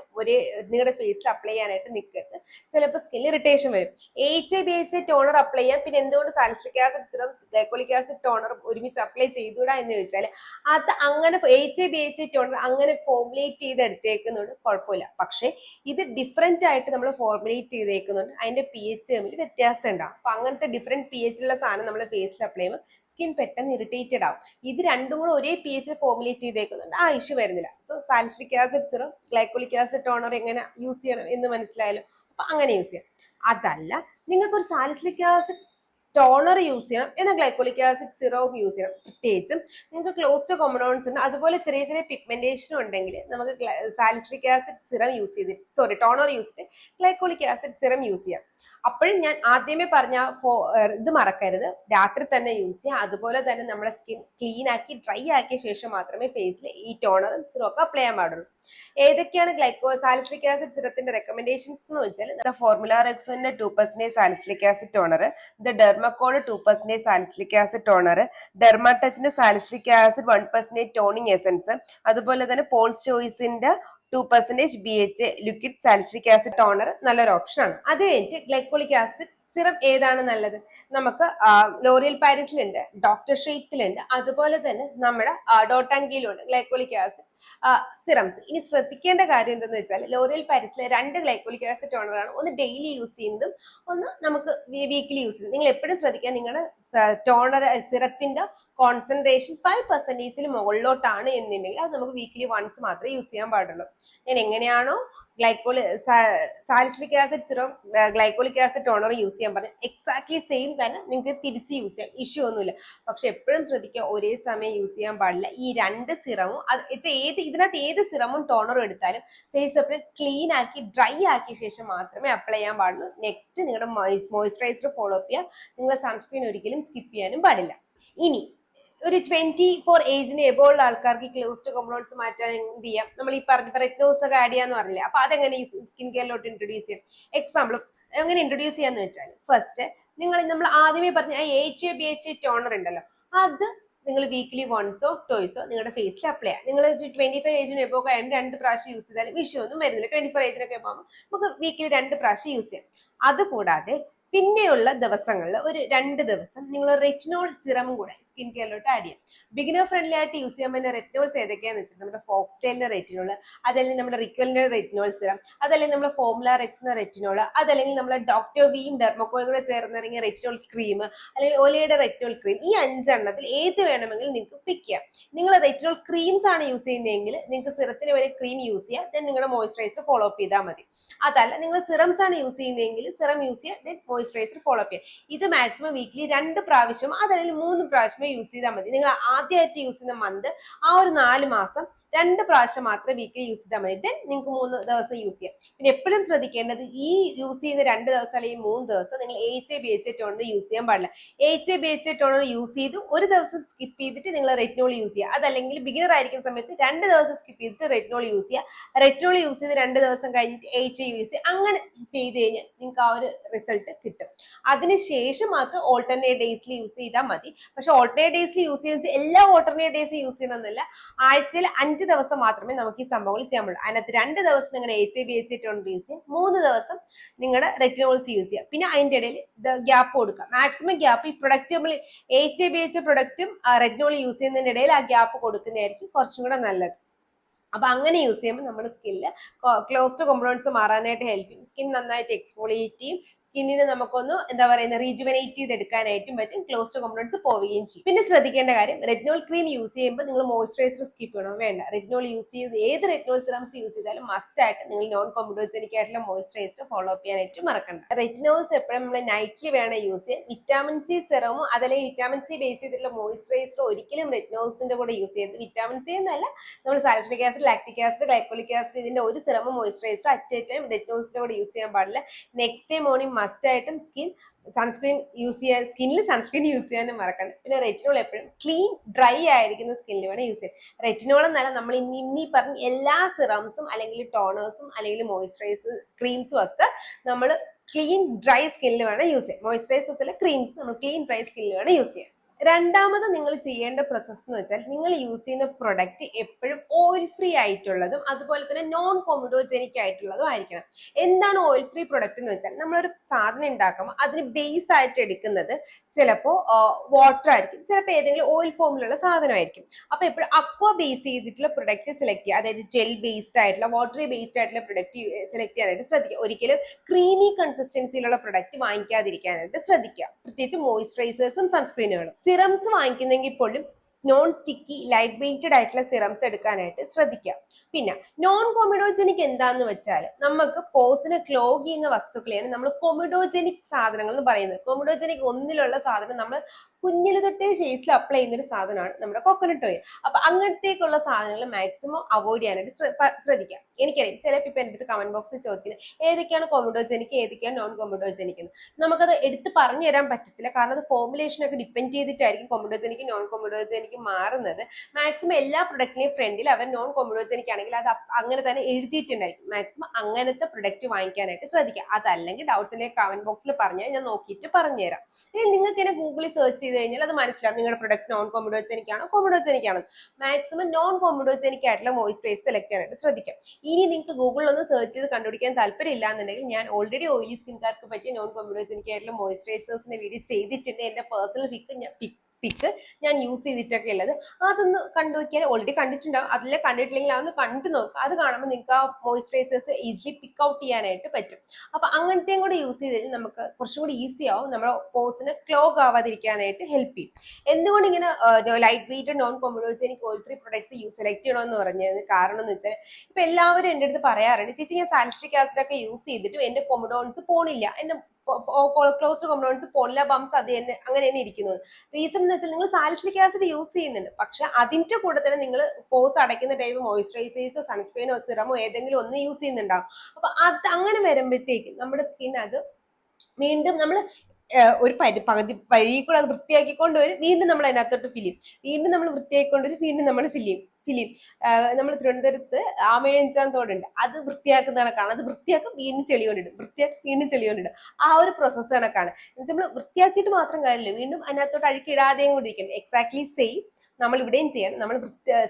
നിങ്ങളുടെ ഫേസിൽ അപ്ലൈ ചെയ്യാനായിട്ട് നിൽക്കരുത്. ചിലപ്പോൾ സ്കിൻ ഇറിറ്റേഷൻ വരും. HA BHA ടോണർ അപ്ലൈ ചെയ്യാം. പിന്നെ എന്തുകൊണ്ട് salicylic acid serum glycolic acid toner ഒരുമിച്ച് അപ്ലൈ ചെയ്തുകൂടാ എന്ന് ചോദിച്ചാൽ അത് അങ്ങനെ HA BHA ടോണർ അങ്ങനെ ഫോർമുലേറ്റ് ചെയ്തെടുത്തേക്കുന്നുണ്ട്, കുഴപ്പമില്ല. പക്ഷെ ഇത് ഡിഫറെന്റ് ആയിട്ട് നമ്മൾ ഫോർമുലേറ്റ് ചെയ്തേക്കുന്നുണ്ട്, അതിന്റെ pH തമ്മിൽ വ്യത്യാസം ഉണ്ടാവും. അപ്പൊ അങ്ങനത്തെ ഡിഫറെന്റ് pH ഉള്ള സാധനം നമ്മൾ ഫേസിൽ അപ്ലൈ ചെയ്യുമ്പോൾ സ്കിൻ പെട്ടെന്ന് ഇറിറ്റേറ്റഡ് ആവും. ഇത് രണ്ടും കൂടെ ഒരേ pH ഫോർമുലേറ്റ് ചെയ്തേക്കുന്നുണ്ട്, ആ ഇഷ്യൂ വരുന്നില്ല. So salicylic acid serum glycolic acid toner എങ്ങനെ യൂസ് ചെയ്യണം എന്ന് മനസ്സിലായല്ലോ. അപ്പൊ അങ്ങനെ യൂസ് ചെയ്യാം. അതല്ല നിങ്ങൾക്ക് ഒരു സാലിസിലിക് ആസിഡ് ടോണർ യൂസ് ചെയ്യണം എന്നാൽ ഗ്ലൈക്കോളിക് ആസിഡ് സിറവും യൂസ് ചെയ്യണം. പ്രത്യേകിച്ചും നിങ്ങൾക്ക് ക്ലോസ്ഡ് കൊമഡോൺസ് ഉണ്ട്, അതുപോലെ ചെറിയ ചെറിയ പിഗ്മെന്റേഷനും ഉണ്ടെങ്കിൽ നമുക്ക് സാലിസിലിക് ആസിഡ് സിറം യൂസ് ചെയ്ത് ടോണർ യൂസ് ചെയ്ത് ഗ്ലൈക്കോളിക് ആസിഡ് സിറം യൂസ് ചെയ്യാം. അപ്പോഴും ഞാൻ ആദ്യമേ പറഞ്ഞ ഇത് മറക്കരുത്, രാത്രി തന്നെ യൂസ് ചെയ്യാം. അതുപോലെ തന്നെ നമ്മുടെ സ്കിൻ ക്ലീൻ ആക്കി ഡ്രൈ ആക്കിയ ശേഷം മാത്രമേ ഫേസിൽ ഈ ടോണറും സിറം ഒക്കെ അപ്ലൈ ചെയ്യാൻ പാടുള്ളൂ. ഏതൊക്കെയാണ് സാലിസിലിക് ആസിഡ് സിറത്തിന്റെ റെക്കമെൻഡേഷൻസ് എന്ന് വെച്ചാൽ ഫോർമുല റെക്സിന്റെ 2% സാലിസിലിക് ആസിഡ് ടോണർ, ഡെർമക്കോഡ് 2% സാലിസിലിക് ആസിഡ് ടോണർ, ഡെർമാടച്ചിന്റെ സാലിസിലിക് ആസിഡ് 1% ടോണിങ് എസൻസ്, അതുപോലെ തന്നെ പോൾസ് ചോയ്സിന്റെ 2% BHA liquid salicylic acid toner നല്ലൊരു ഓപ്ഷൻ ആണ്. അത് കഴിഞ്ഞിട്ട് ഗ്ലൈക്കോളിക് ആസിഡ് സിറം ഏതാണ് നല്ലത്? നമുക്ക് ലോറിയൽ പാരീസിലുണ്ട്, ഡോക്ടർ ഷെയ്ത്തിലുണ്ട്, അതുപോലെ തന്നെ നമ്മുടെ ഡോട്ടാങ്കിയിലുണ്ട് ഗ്ലൈക്കോളിക് ആസിഡ് സിറംസ്. ഇനി ശ്രദ്ധിക്കേണ്ട കാര്യം എന്താണെന്ന് വെച്ചാൽ ലോറിയൽ പാരീസിലെ 2 ഗ്ലൈക്കോളിക് ആസിഡ് ടോണറാണ്, ഒന്ന് ഡെയിലി യൂസ് ചെയ്യുന്നതും ഒന്ന് നമുക്ക് വീക്കിലി യൂസ് ചെയ്യുന്നത്. നിങ്ങൾ എപ്പോഴും ശ്രദ്ധിക്കുക, നിങ്ങളുടെ ടോണർ സിറത്തിന്റെ കോൺസെൻട്രേഷൻ 5% മുകളിലോട്ടാണ് എന്നുണ്ടെങ്കിൽ അത് നമുക്ക് വീക്കിലി വൺസ് മാത്രമേ യൂസ് ചെയ്യാൻ പാടുള്ളൂ. ഞാൻ എങ്ങനെയാണോ salicylic acid serum glycolic acid toner use ചെയ്യാൻ പറഞ്ഞു, എക്സാക്ട്ലി സെയിം തന്നെ നിങ്ങൾക്ക് തിരിച്ച് യൂസ് ചെയ്യാം, ഇഷ്യൂ ഒന്നുമില്ല. പക്ഷെ എപ്പോഴും ശ്രദ്ധിക്കുക, ഒരേ സമയം യൂസ് ചെയ്യാൻ പാടില്ല. ഈ 2 സിറമും ഇതിനകത്ത് ഏത് സിറമും ടോണറും എടുത്താലും ഫേസ് അപ്ലൈ ക്ലീൻ ആക്കി ഡ്രൈ ആക്കിയ ശേഷം മാത്രമേ അപ്ലൈ ചെയ്യാൻ പാടുള്ളൂ. നെക്സ്റ്റ് നിങ്ങളുടെ മോയ്സ്ചറൈസർ ഫോളോ അപ്പ് ചെയ്യുക. നിങ്ങളുടെ സൺസ്ക്രീൻ ഒരിക്കലും സ്കിപ്പ് ചെയ്യാനും പാടില്ല. ഇനി ഒരു 24 ഏജിന് എബോ ഉള്ള ആൾക്കാർക്ക് ക്ലോസ്ഡ് കൊമഡോൺസ് മാറ്റാൻ എന്ത് ചെയ്യാം? നമ്മൾ ഈ പറഞ്ഞ റെറ്റിനോൾസ് ഒക്കെ ആഡ് ചെയ്യാന്ന് പറഞ്ഞില്ലേ, അപ്പൊ അതെങ്ങനെ ഈ സ്കിൻ കെയറിലോട്ട് ഇൻട്രൊഡ്യൂസ് ചെയ്യാം? എക്സാമ്പിൾ എങ്ങനെ ഇൻട്രൊഡ്യൂസ് ചെയ്യാന്ന് വെച്ചാൽ, ഫസ്റ്റ് നമ്മൾ ആദ്യമേ പറഞ്ഞ HA BHA ടോണർ ഉണ്ടല്ലോ, അത് നിങ്ങൾ വീക്കിലി വൺസോ ടോയ്സോ നിങ്ങളുടെ ഫേസിൽ അപ്ലൈ ചെയ്യാം. നിങ്ങൾ 25 ഏജിന് എബോ ആയാലും 2 പ്രാവശ്യം യൂസ് ചെയ്താലും വിഷയം ഒന്നും വരുന്നില്ല. 24 ഏജിനൊക്കെ പോകുമ്പോൾ നമുക്ക് വീക്കിലി 2 പ്രാവശ്യം യൂസ് ചെയ്യാം. അതുകൂടാതെ പിന്നെയുള്ള ദിവസങ്ങളിൽ ഒരു 2 ദിവസം നിങ്ങൾ റെറ്റിനോൾ സിറമും കൂടെ സ്കിൻ കെയറിലോട്ട് ആഡ് ചെയ്യാം. ബിഗിനർ ഫ്രണ്ട്ലി ആയിട്ട് യൂസ് ചെയ്യാൻ പറ്റുന്ന റെറ്റിനോൾസ് ഏതൊക്കെയാന്ന് വെച്ചാൽ നമ്മുടെ ഫോക്സ്റ്റൈലിന്റെ റെറ്റിനോൾ, അതല്ലെങ്കിൽ നമ്മുടെ റിക്വലിന്റെ റെറ്റിനോൾ സിറം, അതല്ലെങ്കിൽ നമ്മുടെ ഫോർമുല റെക്സിന്റെ റെറ്റിനോൾ, അതല്ലെങ്കിൽ നമ്മുടെ ഡോക്ടർ വിയും ഡെർമക്കോയും കൂടെ ചേർന്നിറങ്ങിയ റെറ്റിനോൾ ക്രീം, അല്ലെങ്കിൽ ഒലയുടെ റെറ്റിനോൾ ക്രീം. ഈ 5 എണ്ണത്തിൽ ഏത് വേണമെങ്കിലും നിങ്ങൾക്ക് പിക്ക് ചെയ്യാം. നിങ്ങൾ റെറ്റിനോൾ ക്രീംസ് ആണ് യൂസ് ചെയ്യുന്നതെങ്കിൽ നിങ്ങൾക്ക് സിറത്തിന് വരെ ക്രീം യൂസ് ചെയ്യാം, ദെൻ നിങ്ങളുടെ മോയ്സ്ചറൈസർ ഫോളോ അപ്പ് ചെയ്താൽ മതി. അതല്ല നിങ്ങൾ സിറംസ് ആണ് യൂസ് ചെയ്യുന്നതെങ്കിൽ സിറം യൂസ് ചെയ്യാം, ദെൻ മോയ്സ്ചറൈസർ ഫോളോ അപ്പ് ചെയ്യാം. ഇത് മാക്സിമം വീക്കിലി 2 പ്രാവശ്യം അതല്ലെങ്കിൽ 3 പ്രാവശ്യമേ യൂസ് ചെയ്താൽ മതി. നിങ്ങൾ ആദ്യമായിട്ട് യൂസ് ചെയ്യുന്ന മന്ത് ആ ഒരു 4 മാസം 2 പ്രാവശ്യം മാത്രമേ വീക്കിലി യൂസ് ചെയ്താൽ മതി. ദെൻ നിങ്ങൾക്ക് 3 ദിവസം യൂസ് ചെയ്യാം. പിന്നെ എപ്പോഴും ശ്രദ്ധിക്കേണ്ടത്, ഈ യൂസ് ചെയ്യുന്ന 2 ദിവസം അല്ലെങ്കിൽ 3 ദിവസം നിങ്ങൾ HA BHA ടോണർ യൂസ് ചെയ്യാൻ പാടില്ല. HA BHA ടോണർ യൂസ് ചെയ്തു ഒരു ദിവസം സ്കിപ്പ് ചെയ്തിട്ട് നിങ്ങൾ റെറ്റിനോൾ യൂസ് ചെയ്യുക. അതല്ലെങ്കിൽ ബിഗിനർ ആയിരിക്കുന്ന സമയത്ത് 2 ദിവസം സ്കിപ്പ് ചെയ്തിട്ട് റെറ്റിനോൾ യൂസ് ചെയ്യുക. റെറ്റിനോൾ യൂസ് ചെയ്ത് 2 ദിവസം കഴിഞ്ഞിട്ട് HA യൂസ് ചെയ്യുക. അങ്ങനെ ചെയ്ത് കഴിഞ്ഞാൽ നിങ്ങൾക്ക് ആ ഒരു റിസൾട്ട് കിട്ടും. അതിനുശേഷം മാത്രം ഓൾട്ടർനേറ്റ് ഡേയ്സിൽ യൂസ് ചെയ്താൽ മതി. പക്ഷെ ഓൾട്ടർനേറ്റ് ഡേയ്സിൽ യൂസ് ചെയ്യുന്നത് എല്ലാ ഓൾട്ടർനേറ്റ് ഡേയ്സ് യൂസ് ചെയ്യണമെന്നില്ല. ആഴ്ചയിൽ 5 ദിവസം മാത്രമേ നമുക്ക് ഈ സംഭവങ്ങൾ ചെയ്യാൻ പറ്റുള്ളൂ. അതിനകത്ത് 2 ദിവസം നിങ്ങളുടെ HA BHA ടോണർ യൂസ് ചെയ്യാം, 3 ദിവസം നിങ്ങളുടെ റെറ്റിനോൾസ് യൂസ് ചെയ്യാം. പിന്നെ അതിന്റെ ഇടയിൽ ഗ്യാപ്പ് കൊടുക്കാം. മാക്സിമം ഗ്യാപ്പ് ഈ പ്രൊഡക്റ്റ് നമ്മൾ HA BHA പ്രൊഡക്റ്റും റെറ്റിനോൾ യൂസ് ചെയ്യുന്നതിന്റെ ഇടയിൽ ആ ഗ്യാപ്പ് കൊടുക്കുന്നതായിരിക്കും കുറച്ചും കൂടെ നല്ലത്. അപ്പൊ അങ്ങനെ യൂസ് ചെയ്യുമ്പോൾ നമ്മുടെ സ്കിന്നിൽ ക്ലോസ്ഡ് കൊമഡോൺസ് മാറാനായിട്ട് ഹെൽപ്പ് ചെയ്യും. സ്കിൻ നന്നായിട്ട് എക്സ്ഫോളിയേറ്റ് ചെയ്യും, സ്കിന്നിനെ നമുക്കൊന്ന് എന്താ പറയുന്നത് റീജുവനേറ്റ് ചെയ്തെടുക്കാനായിട്ടും പറ്റും, ക്ലോസ്ഡ് കോമ്പൗണ്ട്സ് പോവുകയും ചെയ്യും. പിന്നെ ശ്രദ്ധിക്കേണ്ട കാര്യം, റെറ്റിനോൾ ക്രീം യൂസ് ചെയ്യുമ്പോൾ നിങ്ങൾ മോയ്സ്ചറൈസർ സ്കിപ്പ് ചെയ്യണോ? വേണ്ട. റെറ്റിനോൾ യൂസ് ചെയ്ത് ഏത് റെറ്റിനോൾ സിറംസ് യൂസ് ചെയ്താലും മസ്റ്റ് ആയിട്ട് നിങ്ങൾ നോൺ കോമ്പൗണ്ടോജനിക് ആയിട്ടുള്ള മോയ്സ്ചറൈസർ ഫോളോ അപ്പ് ചെയ്യാനായിട്ട് മറക്കണ്ട. റെറ്റിനോൾസ് എപ്പോഴും നമ്മൾ നൈറ്റ്ലി വേണം യൂസ് ചെയ്യാൻ. വിറ്റാമിൻ സി സിറമോ അതല്ലെങ്കിൽ വിറ്റാമിൻ സി ബേസ് ചെയ്തിട്ടുള്ള മോയ്സ്ചറൈസർ ഒരിക്കലും റെറ്റിനോൾസിന്റെ കൂടെ യൂസ് ചെയ്യരുത്. വിറ്റാമിൻ സി എന്നല്ല, നമ്മൾ salicylic acid, lactic acid, glycolic acid ഇതിന്റെ ഒരു സിറമോ മോയ്സ്ചറൈസർ അറ്റ് എ ടൈം റെറ്റിനോൾസിന്റെ കൂടെ യൂസ് ചെയ്യാൻ പാടില്ല. നെക്സ്റ്റ് ഡേ മോർണിംഗ് മസ്റ്റ് ആയിട്ടും സൺസ്ക്രീൻ യൂസ് ചെയ്യാൻ, സ്കിന്നിൽ സൺസ്ക്രീൻ യൂസ് ചെയ്യാനും മറക്കണം. പിന്നെ റെറ്റിനോൾ എപ്പോഴും ക്ലീൻ ഡ്രൈ ആയിരിക്കുന്ന സ്കിന്നിൽ വേണം യൂസ് ചെയ്യാൻ. റെറ്റിനോൾ എന്നല്ല, നമ്മൾ ഇനി പറഞ്ഞ എല്ലാ സിറംസും അല്ലെങ്കിൽ ടോണേഴ്സും അല്ലെങ്കിൽ മോയ്സ്ചറൈസർ ക്രീംസും ഒക്കെ നമ്മൾ ക്ലീൻ ഡ്രൈ സ്കിന്നിൽ വേണം യൂസ് ചെയ്യാൻ. മോയ്സ്ചറൈസേഴ്സ് അല്ല, ക്രീംസ് നമ്മൾ ക്ലീൻ ഡ്രൈ സ്കിന്നിൽ വേണം യൂസ് ചെയ്യാൻ. രണ്ടാമത് നിങ്ങൾ ചെയ്യേണ്ട പ്രോസസ് എന്ന് വെച്ചാൽ, നിങ്ങൾ യൂസ് ചെയ്യുന്ന പ്രൊഡക്റ്റ് എപ്പോഴും ഓയിൽ ഫ്രീ ആയിട്ടുള്ളതും അതുപോലെ തന്നെ നോൺ കോമഡോജനിക് ആയിട്ടുള്ളതും ആയിരിക്കണം. എന്താണ് ഓയിൽ ഫ്രീ പ്രൊഡക്റ്റ് എന്ന് വെച്ചാൽ, നമ്മളൊരു സാധനം ഉണ്ടാക്കുമ്പോൾ അതിന് ബേസ് ആയിട്ട് എടുക്കുന്നത് ചിലപ്പോൾ വാട്ടർ ആയിരിക്കും, ചിലപ്പോൾ ഏതെങ്കിലും ഓയിൽ ഫോമിലുള്ള സാധനമായിരിക്കും. അപ്പൊ എപ്പോഴും അക്വ ബേസ് ചെയ്തിട്ടുള്ള പ്രൊഡക്റ്റ് സെലക്ട് ചെയ്യുക, അതായത് ജെൽ ബേസ്ഡ് ആയിട്ടുള്ള വാട്ടറി ബേസ്ഡ് ആയിട്ടുള്ള പ്രൊഡക്റ്റ് സെലക്ട് ചെയ്യാനായിട്ട് ശ്രദ്ധിക്കുക. ഒരിക്കലും ക്രീമി കൺസിസ്റ്റൻസിയിലുള്ള പ്രൊഡക്റ്റ് വാങ്ങിക്കാതിരിക്കാനായിട്ട് ശ്രദ്ധിക്കുക, പ്രത്യേകിച്ച് മോയ്സ്ചറൈസേഴ്സും സൺസ്ക്രീനുകളും. സിറംസ് വാങ്ങിക്കുന്നെങ്കിൽ പോലും നോൺ സ്റ്റിക്കി ലൈറ്റ് വെയ്റ്റഡ് ആയിട്ടുള്ള സിറംസ് എടുക്കാനായിട്ട് ശ്രദ്ധിക്കുക. പിന്നെ നോൺ കോമിഡോജനിക് എന്താന്ന് വെച്ചാൽ, നമുക്ക് പോസിനെ ക്ലോഗ് ചെയ്യുന്ന വസ്തുക്കളെയാണ് നമ്മൾ കോമിഡോജനിക് സാധനങ്ങൾ എന്ന് പറയുന്നത്. കോമിഡോജനിക് ഒന്നിലുള്ള സാധനം നമ്മൾ കുഞ്ഞില് തൊട്ടേ ഫേസിൽ അപ്ലൈ ചെയ്യുന്ന ഒരു സാധനമാണ് നമ്മുടെ കോക്കനട്ട് ഓയിൽ. അപ്പൊ അങ്ങനത്തേക്കുള്ള സാധനങ്ങൾ മാക്സിമം അവോയ്ഡ് ചെയ്യാനായിട്ട് ശ്രദ്ധിക്കാം. എനിക്കറിയാം ചില ഇപ്പൊ എൻ്റെ അടുത്ത് കമന്റ് ബോക്സിൽ ചോദിക്കുന്നത് ഏതൊക്കെയാണ് കോമിഡോജനിക് ഏതൊക്കെയാണ് നോൺ കോമിഡോജനിക് എന്ന്. നമുക്കത് എടുത്ത് പറഞ്ഞു തരാൻ പറ്റത്തില്ല, കാരണം അത് ഫോർമുലേഷൻ ഒക്കെ ഡിപ്പെൻഡ് ചെയ്തിട്ടായിരിക്കും കോമിഡോജനിക് നോൺ കോമിഡോജനിക് മാറുന്നത്. മാക്സിമം എല്ലാ പ്രൊഡക്റ്റിനെയും ഫ്രണ്ടിൽ അവർ നോൺ കോമിഡോജനിക് ആണെങ്കിൽ അത് അങ്ങനെ തന്നെ എഴുതിയിട്ടുണ്ടായിരിക്കും. മാക്സിമം അങ്ങനത്തെ പ്രൊഡക്റ്റ് വാങ്ങിക്കാനായിട്ട് ശ്രദ്ധിക്കുക. അതല്ലെങ്കിൽ ഡൗട്ട്സിന്റെ കമന്റ് ബോക്സിൽ പറഞ്ഞാൽ ഞാൻ നോക്കിയിട്ട് പറഞ്ഞുതരാം. ഇനി നിങ്ങൾക്ക് തന്നെ ഗൂഗിളിൽ സെർച്ച് ചെയ്ത് കഴിഞ്ഞാൽ അത് മനസ്സിലാവും നിങ്ങളുടെ പ്രൊഡക്റ്റ് നോൺ കോമിഡോജനിക് ആണോ കോമിഡോജനിക് ആണോ. മാക്സിമം നോൺ കോമിഡോജനിക് ആയിട്ടുള്ള മോയ്സ്ചറൈസർ സെലക്ട് ചെയ്യാനായിട്ട് ശ്രദ്ധിക്കാം. ഇനി നിങ്ങൾക്ക് ഗൂഗിളിൽ ഒന്ന് സെർച്ച് ചെയ്ത് കണ്ടുപിടിക്കാൻ താല്പര്യം ഇല്ല എന്നുണ്ടെങ്കിൽ, ഞാൻ ഓൾറെഡി ഓയിലി സ്കിൻകാർക്ക് പറ്റിയ നോൺ കോമിഡോജനിക് ആയിട്ടുള്ള മോയ്സ്ചറൈസേഴ്സിന്റെ വീഡിയോ ചെയ്തിട്ടുണ്ട്. എന്റെ പേഴ്സണൽ പിക്ക് ഞാൻ യൂസ് ചെയ്തിട്ടൊക്കെ ഉള്ളത്, അതൊന്ന് കണ്ടു നോക്കിയാൽ ഓൾറെഡി കണ്ടിട്ടുണ്ടാവും. അതിലെ കണ്ടിട്ടില്ലെങ്കിൽ അതൊന്ന് കണ്ടു നോക്കുക. അത് കാണുമ്പോൾ നിങ്ങൾക്ക് ആ മോയ്സ്ചറൈസേഴ്സ് ഈസിലി പിക്ക് ഔട്ട് ചെയ്യാനായിട്ട് പറ്റും. അപ്പൊ അങ്ങനത്തെയും കൂടെ യൂസ് ചെയ്ത് നമുക്ക് കുറച്ചും കൂടി ഈസി ആവും, നമ്മുടെ പോസിന് ക്ലോഗ് ആവാതിരിക്കാനായിട്ട് ഹെൽപ്പ് ചെയ്യും. എന്തുകൊണ്ട് ഇങ്ങനെ light weight non comedogenic oil free products select ചെയ്യണമെന്ന് പറഞ്ഞത് കാരണം എന്ന് വെച്ചാൽ, ഇപ്പൊ എല്ലാവരും എൻ്റെ അടുത്ത് പറയാറുണ്ട്, ചേച്ചി ഞാൻ സാലിസിലിക് ആസിഡ് ഒക്കെ യൂസ് ചെയ്തിട്ടും എന്റെ കൊമഡോൺസ് പോണില്ല, എന്റെ ക്ലോസ്ഡ് കോമ്പൗണ്ട്സ് പോണില്ല, ബംസ് അത് തന്നെ അങ്ങനെ തന്നെ ഇരിക്കുന്നത്. റീസൺ എന്ന് വെച്ചാൽ നിങ്ങൾ സാലിസിലിക് ആസിഡ് യൂസ് ചെയ്യുന്നുണ്ട്, പക്ഷെ അതിന്റെ കൂടെ തന്നെ നിങ്ങൾ പോസ് അടയ്ക്കുന്ന ടൈം മോയ്സ്ചറൈസേഴ്സോ സൺസ്ക്രീനോ സിറമോ ഏതെങ്കിലും ഒന്ന് യൂസ് ചെയ്യുന്നുണ്ടാവും. അപ്പൊ അത് അങ്ങനെ വരുമ്പോഴത്തേക്കും നമ്മുടെ സ്കിൻ അത് വീണ്ടും നമ്മൾ ഒരു പകുതി വഴി കൂടെ അത് വൃത്തിയാക്കിക്കൊണ്ട് വരും, വീണ്ടും നമ്മൾ അതിനകത്തോട്ട് ഫിലിം, വീണ്ടും നമ്മൾ വൃത്തിയാക്കിക്കൊണ്ട് വരും, വീണ്ടും നമ്മൾ ഫിലിം. നമ്മൾ തിരുവനന്തപുരത്ത് ആമേഴഞ്ചാം തോടുണ്ട്, അത് വൃത്തിയാക്കുന്ന കണക്കാണ്. അത് വൃത്തിയാക്കും, വീണ്ടും ചെളി കൊണ്ടിടും, വൃത്തിയാക്കും, വീണ്ടും ചെളി കൊണ്ടിടും. ആ ഒരു പ്രോസസ്സ് കണക്കാണ്. നമ്മൾ വൃത്തിയാക്കിയിട്ട് മാത്രം കാര്യമില്ല, വീണ്ടും അതിനകത്തോട്ട് അഴുക്കിടാതെയും കൊണ്ടിരിക്കണം. എക്സാക്ട്ലി സെയിം നമ്മൾ ഇവിടെയും ചെയ്യണം. നമ്മൾ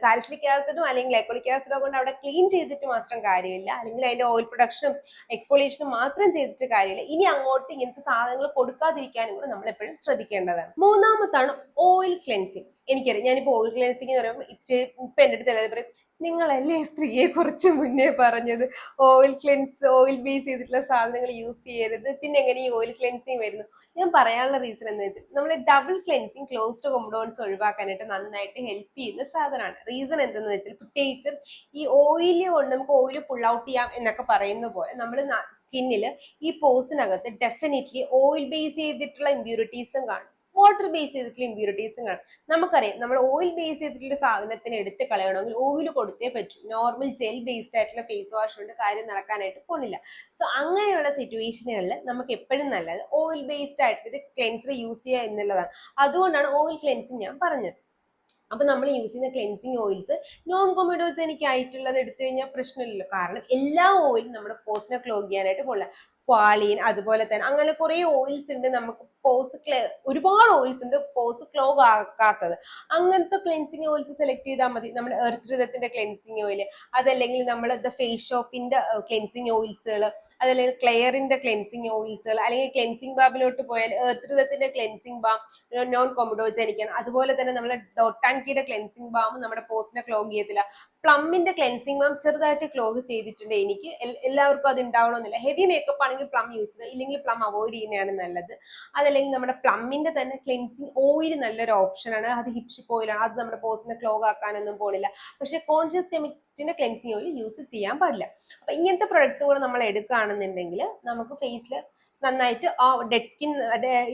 സാലിസിലിക് ആസിഡോ അല്ലെങ്കിൽ ഗ്ലൈക്കോളിക് ആസിഡോ കൊണ്ട് അവിടെ ക്ലീൻ ചെയ്തിട്ട് മാത്രം കാര്യമില്ല, അല്ലെങ്കിൽ അതിന്റെ ഓയിൽ പ്രൊഡക്ഷനും എക്സ്ഫോളിയേഷനും മാത്രം ചെയ്തിട്ട് കാര്യമില്ല. ഇനി അങ്ങോട്ട് ഇങ്ങനത്തെ സാധനങ്ങൾ കൊടുക്കാതിരിക്കാനും കൂടെ നമ്മൾ എപ്പോഴും ശ്രദ്ധിക്കേണ്ടതാണ്. മൂന്നാമത്താണ് ഓയിൽ ക്ലെൻസിങ്. എനിക്കറിയാം, ഞാനിപ്പോ ഓയിൽ ക്ലെൻസിങ് എന്ന് പറയുമ്പോൾ ഇപ്പൊ എൻ്റെ അടുത്ത് എല്ലാവരും പറയും, നിങ്ങളല്ലേ സ്ത്രീയെ കുറച്ച് മുന്നേ പറഞ്ഞത് ഓയിൽ ബേസ് ചെയ്തിട്ടുള്ള സാധനങ്ങൾ യൂസ് ചെയ്യരുത്, പിന്നെ എങ്ങനെ ഈ ഓയിൽ ക്ലെൻസിങ് വരുന്നു? ഞാൻ പറയാനുള്ള റീസൺ എന്ന് വെച്ചാൽ, നമ്മൾ ഡബിൾ ക്ലെൻസിങ് ക്ലോസ്ഡ് കോമ്പൗണ്ട്സ് ഒഴിവാക്കാനായിട്ട് നന്നായിട്ട് ഹെൽപ്പ് ചെയ്യുന്ന സാധനമാണ്. റീസൺ എന്തെന്ന് വെച്ചാൽ, പ്രത്യേകിച്ചും ഈ ഓയില് കൊണ്ട് നമുക്ക് ഓയിൽ പുൾ ഔട്ട് ചെയ്യാം എന്നൊക്കെ പറയുന്ന പോലെ, നമ്മൾ സ്കിന്നിൽ ഈ പോസിനകത്ത് ഡെഫിനറ്റ്ലി ഓയിൽ ബേസ് ചെയ്തിട്ടുള്ള ഇമ്പ്യൂരിറ്റീസും കാണും, വാട്ടർ ബേസ് ചെയ്തിട്ടുള്ള ഇമ്പ്യൂരിറ്റീസും കാണും. നമുക്കറിയാം, നമ്മൾ ഓയിൽ ബേസ് ചെയ്തിട്ടുള്ള സാധനത്തിന് എടുത്ത് കളയണമെങ്കിൽ ഓയിൽ കൊടുത്തേ പറ്റൂ. നോർമൽ ജെൽ ബേസ്ഡ് ആയിട്ടുള്ള ഫേസ് വാഷ് കൊണ്ട് കാര്യം നടക്കാനായിട്ട് പോണില്ല. സോ അങ്ങനെയുള്ള സിറ്റുവേഷനുകളിൽ നമുക്ക് എപ്പോഴും നല്ലത് ഓയിൽ ബേസ്ഡ് ആയിട്ടൊരു ക്ലെൻസർ യൂസ് ചെയ്യുക എന്നുള്ളതാണ്. അതുകൊണ്ടാണ് ഓയിൽ ക്ലെൻസിങ് ഞാൻ പറഞ്ഞത്. അപ്പൊ നമ്മൾ യൂസ് ചെയ്യുന്ന ക്ലെൻസിങ് ഓയിൽസ് നോൺ കൊമഡോജനിക് ആയിട്ടുള്ളത് എടുത്തു കഴിഞ്ഞാൽ പ്രശ്നമില്ലല്ലോ, കാരണം എല്ലാ ഓയിലും നമ്മുടെ പോസിനെ ക്ലോഗ് ചെയ്യാനായിട്ട് പോകില്ല. സ്ക്വാലിൻ, അതുപോലെ തന്നെ അങ്ങനെ കുറെ ഓയിൽസ് ഉണ്ട് നമുക്ക് ഒരുപാട് ഓയിൽസ് ഉണ്ട് പോസ് ക്ലോഗ് ആക്കാത്തത്. അങ്ങനത്തെ ക്ലെൻസിങ് ഓയിൽസ് സെലക്ട് ചെയ്താൽ മതി. നമ്മുടെ എർത്ത് റിതത്തിന്റെ ക്ലെൻസിങ് ഓയിൽ, അതല്ലെങ്കിൽ നമ്മൾ ഫേസ് ഷോപ്പിന്റെ ക്ലെൻസിങ് ഓയിൽസുകൾ, അതല്ലെങ്കിൽ ക്ലെയറിന്റെ ക്ലെൻസിങ് ഓയിൽസുകൾ, അല്ലെങ്കിൽ ക്ലെൻസിങ് ബാമിലോട്ട് പോയാൽ എർത്ത് ക്ലെൻസിങ് ബാം നോൺ കൊമഡോജനിക്കാണ്. അതുപോലെ തന്നെ നമ്മുടെ ഡോട്ടാൻകിയുടെ ക്ലെൻസിങ് ബാം നമ്മുടെ പോസ്റ്റിനെ ക്ലോഗ് ചെയ്യത്തില്ല. പ്ലമ്മിന്റെ ക്ലെൻസിങ് ബാം ചെറുതായിട്ട് ക്ലോഗ് ചെയ്തിട്ടുണ്ട്. എനിക്ക് എല്ലാവർക്കും അത് ഉണ്ടാവണമെന്നില്ല. ഹെവി മേക്കപ്പ് ആണെങ്കിൽ പ്ലം യൂസ് ചെയ്യുക, ഇല്ലെങ്കിൽ പ്ലം അവോയ്ഡ് ചെയ്യുന്നതാണ് നല്ലത്. അതല്ലെങ്കിൽ നമ്മുടെ പ്ലമ്മിന്റെ തന്നെ ക്ലെൻസിങ് ഓയിൽ നല്ലൊരു ഓപ്ഷനാണ്. അത് ഹിപ്ഷിപ്പ് ഓയിലാണ്, അത് നമ്മുടെ പോസ്റ്റിനെ ക്ലോഗ് ആക്കാനൊന്നും പോണില്ല. പക്ഷെ കോൺഷ്യസ് കെമിസ്റ്റിന്റെ ക്ലെൻസിങ് ഓയിൽ യൂസ് ചെയ്യാൻ പാടില്ല. അപ്പൊ ഇങ്ങനത്തെ പ്രൊഡക്ട്സ് കൂടെ നമ്മൾ എടുക്കുകയാണെന്നുണ്ടെങ്കിൽ നമുക്ക് ഫേസിൽ നന്നായിട്ട് ആ ഡെഡ് സ്കിൻ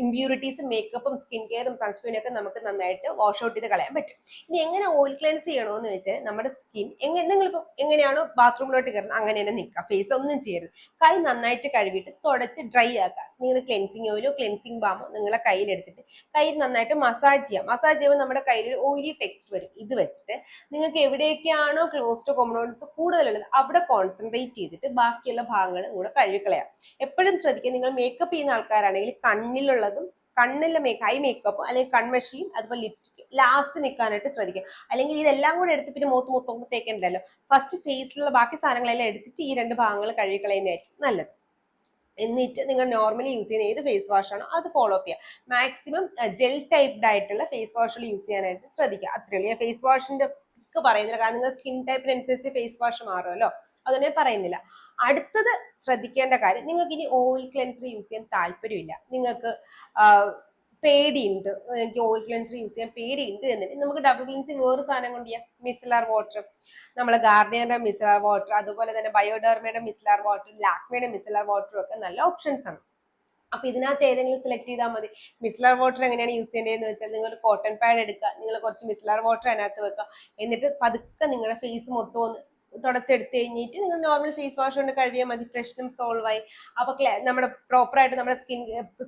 ഇമ്പ്യൂരിറ്റീസും മേക്കപ്പും സ്കിൻ കെയറും സൺസ്ക്രീനും ഒക്കെ നമുക്ക് നന്നായിട്ട് വാഷ് ഔട്ട് ചെയ്ത് കളയാൻ പറ്റും. ഇനി എങ്ങനെ ഓയിൽ ക്ലെൻസ് ചെയ്യണമെന്ന് വെച്ചാൽ നമ്മുടെ സ്കിൻ നിങ്ങളിപ്പോൾ എങ്ങനെയാണോ ബാത്റൂമിലോട്ട് കയറുന്നത് അങ്ങനെ തന്നെ നിൽക്കുക, ഫേസ് ഒന്നും ചെയ്യരുത്. കൈ നന്നായിട്ട് കഴുകിയിട്ട് തുടച്ച് ഡ്രൈ ആക്കുക. നിങ്ങൾ ക്ലെൻസിങ് ഓയിലോ ക്ലെൻസിങ് ബാമോ നിങ്ങളെ കയ്യിലെടുത്തിട്ട് കയ്യിൽ നന്നായിട്ട് മസാജ് ചെയ്യാം. മസാജ് ചെയ്യുമ്പോൾ നമ്മുടെ കയ്യിൽ ഒരു ഓയിലി ടെക്സ്റ്റ് വരും. ഇത് വെച്ചിട്ട് നിങ്ങൾക്ക് എവിടെയൊക്കെയാണോ ക്ലോസ്ഡ് കൊമഡോൺസ് കൂടുതലുള്ളത് അവിടെ കോൺസെൻട്രേറ്റ് ചെയ്തിട്ട് ബാക്കിയുള്ള ഭാഗങ്ങൾ കൂടെ കഴുകിക്കളയാം. എപ്പോഴും ശ്രദ്ധിക്കുക, നിങ്ങൾ മേക്കപ്പ് ചെയ്യുന്ന ആൾക്കാരാണെങ്കിൽ കണ്ണിലെ ഐ മേക്കപ്പ് അല്ലെങ്കിൽ കൺമഷിയും അതുപോലെ ലിപ്സ്റ്റിക്കും ലാസ്റ്റ് നിൽക്കാനായിട്ട് ശ്രദ്ധിക്കുക. അല്ലെങ്കിൽ ഇതെല്ലാം കൂടെ എടുത്ത് പിന്നെ മൊത്തം തേക്കണ്ടല്ലോ. ഫസ്റ്റ് ഫേസിലുള്ള ബാക്കി സാധനങ്ങളെല്ലാം എടുത്തിട്ട് ഈ 2 ഭാഗങ്ങൾ കഴുകിക്കളയുന്നതായിരിക്കും നല്ലത്. എന്നിട്ട് നിങ്ങൾ നോർമലി യൂസ് ചെയ്യുന്ന ഏത് ഫേസ് വാഷ് ആണോ അത് ഫോളോ അപ്പ് ചെയ്യുക. മാക്സിമം ജെൽ ടൈപ്ഡ് ആയിട്ടുള്ള ഫേസ് വാഷുകൾ യൂസ് ചെയ്യാനായിട്ട് ശ്രദ്ധിക്കുക. അത്രയുള്ളൂ. ഫേസ് വാഷിന്റെ ഒക്കെ പറയുന്നില്ല, കാരണം നിങ്ങൾ സ്കിൻ ടൈപ്പിനനുസരിച്ച് ഫേസ് വാഷ് മാറുമല്ലോ, അതൊന്നും പറയുന്നില്ല. അടുത്തത് ശ്രദ്ധിക്കേണ്ട കാര്യം, നിങ്ങൾക്ക് ഇനി ഓയിൽ ക്ലെൻസർ യൂസ് ചെയ്യാൻ താല്പര്യമില്ല, നിങ്ങൾക്ക് പേടിയുണ്ട്, എനിക്ക് ഓയിൽ ക്ലെൻസർ യൂസ് ചെയ്യാൻ പേടിയുണ്ട് എന്നിട്ട് നമുക്ക് ഡബിൾ ക്ലെൻസിങ് വേറെ സാധനം കൊണ്ട് ചെയ്യാം. മിസലാർ വാട്ടർ, നമ്മൾ ഗാർണിയറിന്റെ മിസലാർ വാട്ടർ, അതുപോലെ തന്നെ ബയോഡെർമയുടെ മിസലാർ വാട്ടർ, ലാക്മയുടെ മിസലാർ വാട്ടറും ഒക്കെ നല്ല ഓപ്ഷൻസ് ആണ്. അപ്പൊ ഇതിനകത്ത് ഏതെങ്കിലും സെലക്ട് ചെയ്താൽ മതി. മിസലാർ വാട്ടർ എങ്ങനെയാണ് യൂസ് ചെയ്യേണ്ടതെന്ന് വെച്ചാൽ, നിങ്ങൾ കോട്ടൺ പാഡ് എടുക്കുക, നിങ്ങൾ കുറച്ച് മിസലാർ വാട്ടർ അതിനകത്ത് വെക്കുക, എന്നിട്ട് പതുക്കെ നിങ്ങളുടെ ഫേസ് മൊത്തം ഒന്ന് തുടച്ചെടുത്ത് കഴിഞ്ഞിട്ട് നിങ്ങൾ നോർമൽ ഫേസ് വാഷ് കൊണ്ട് കഴുകിയാൽ മതി. പ്രശ്നം സോൾവ് ആയി. അപ്പൊ നമ്മുടെ പ്രോപ്പറായിട്ട് നമ്മുടെ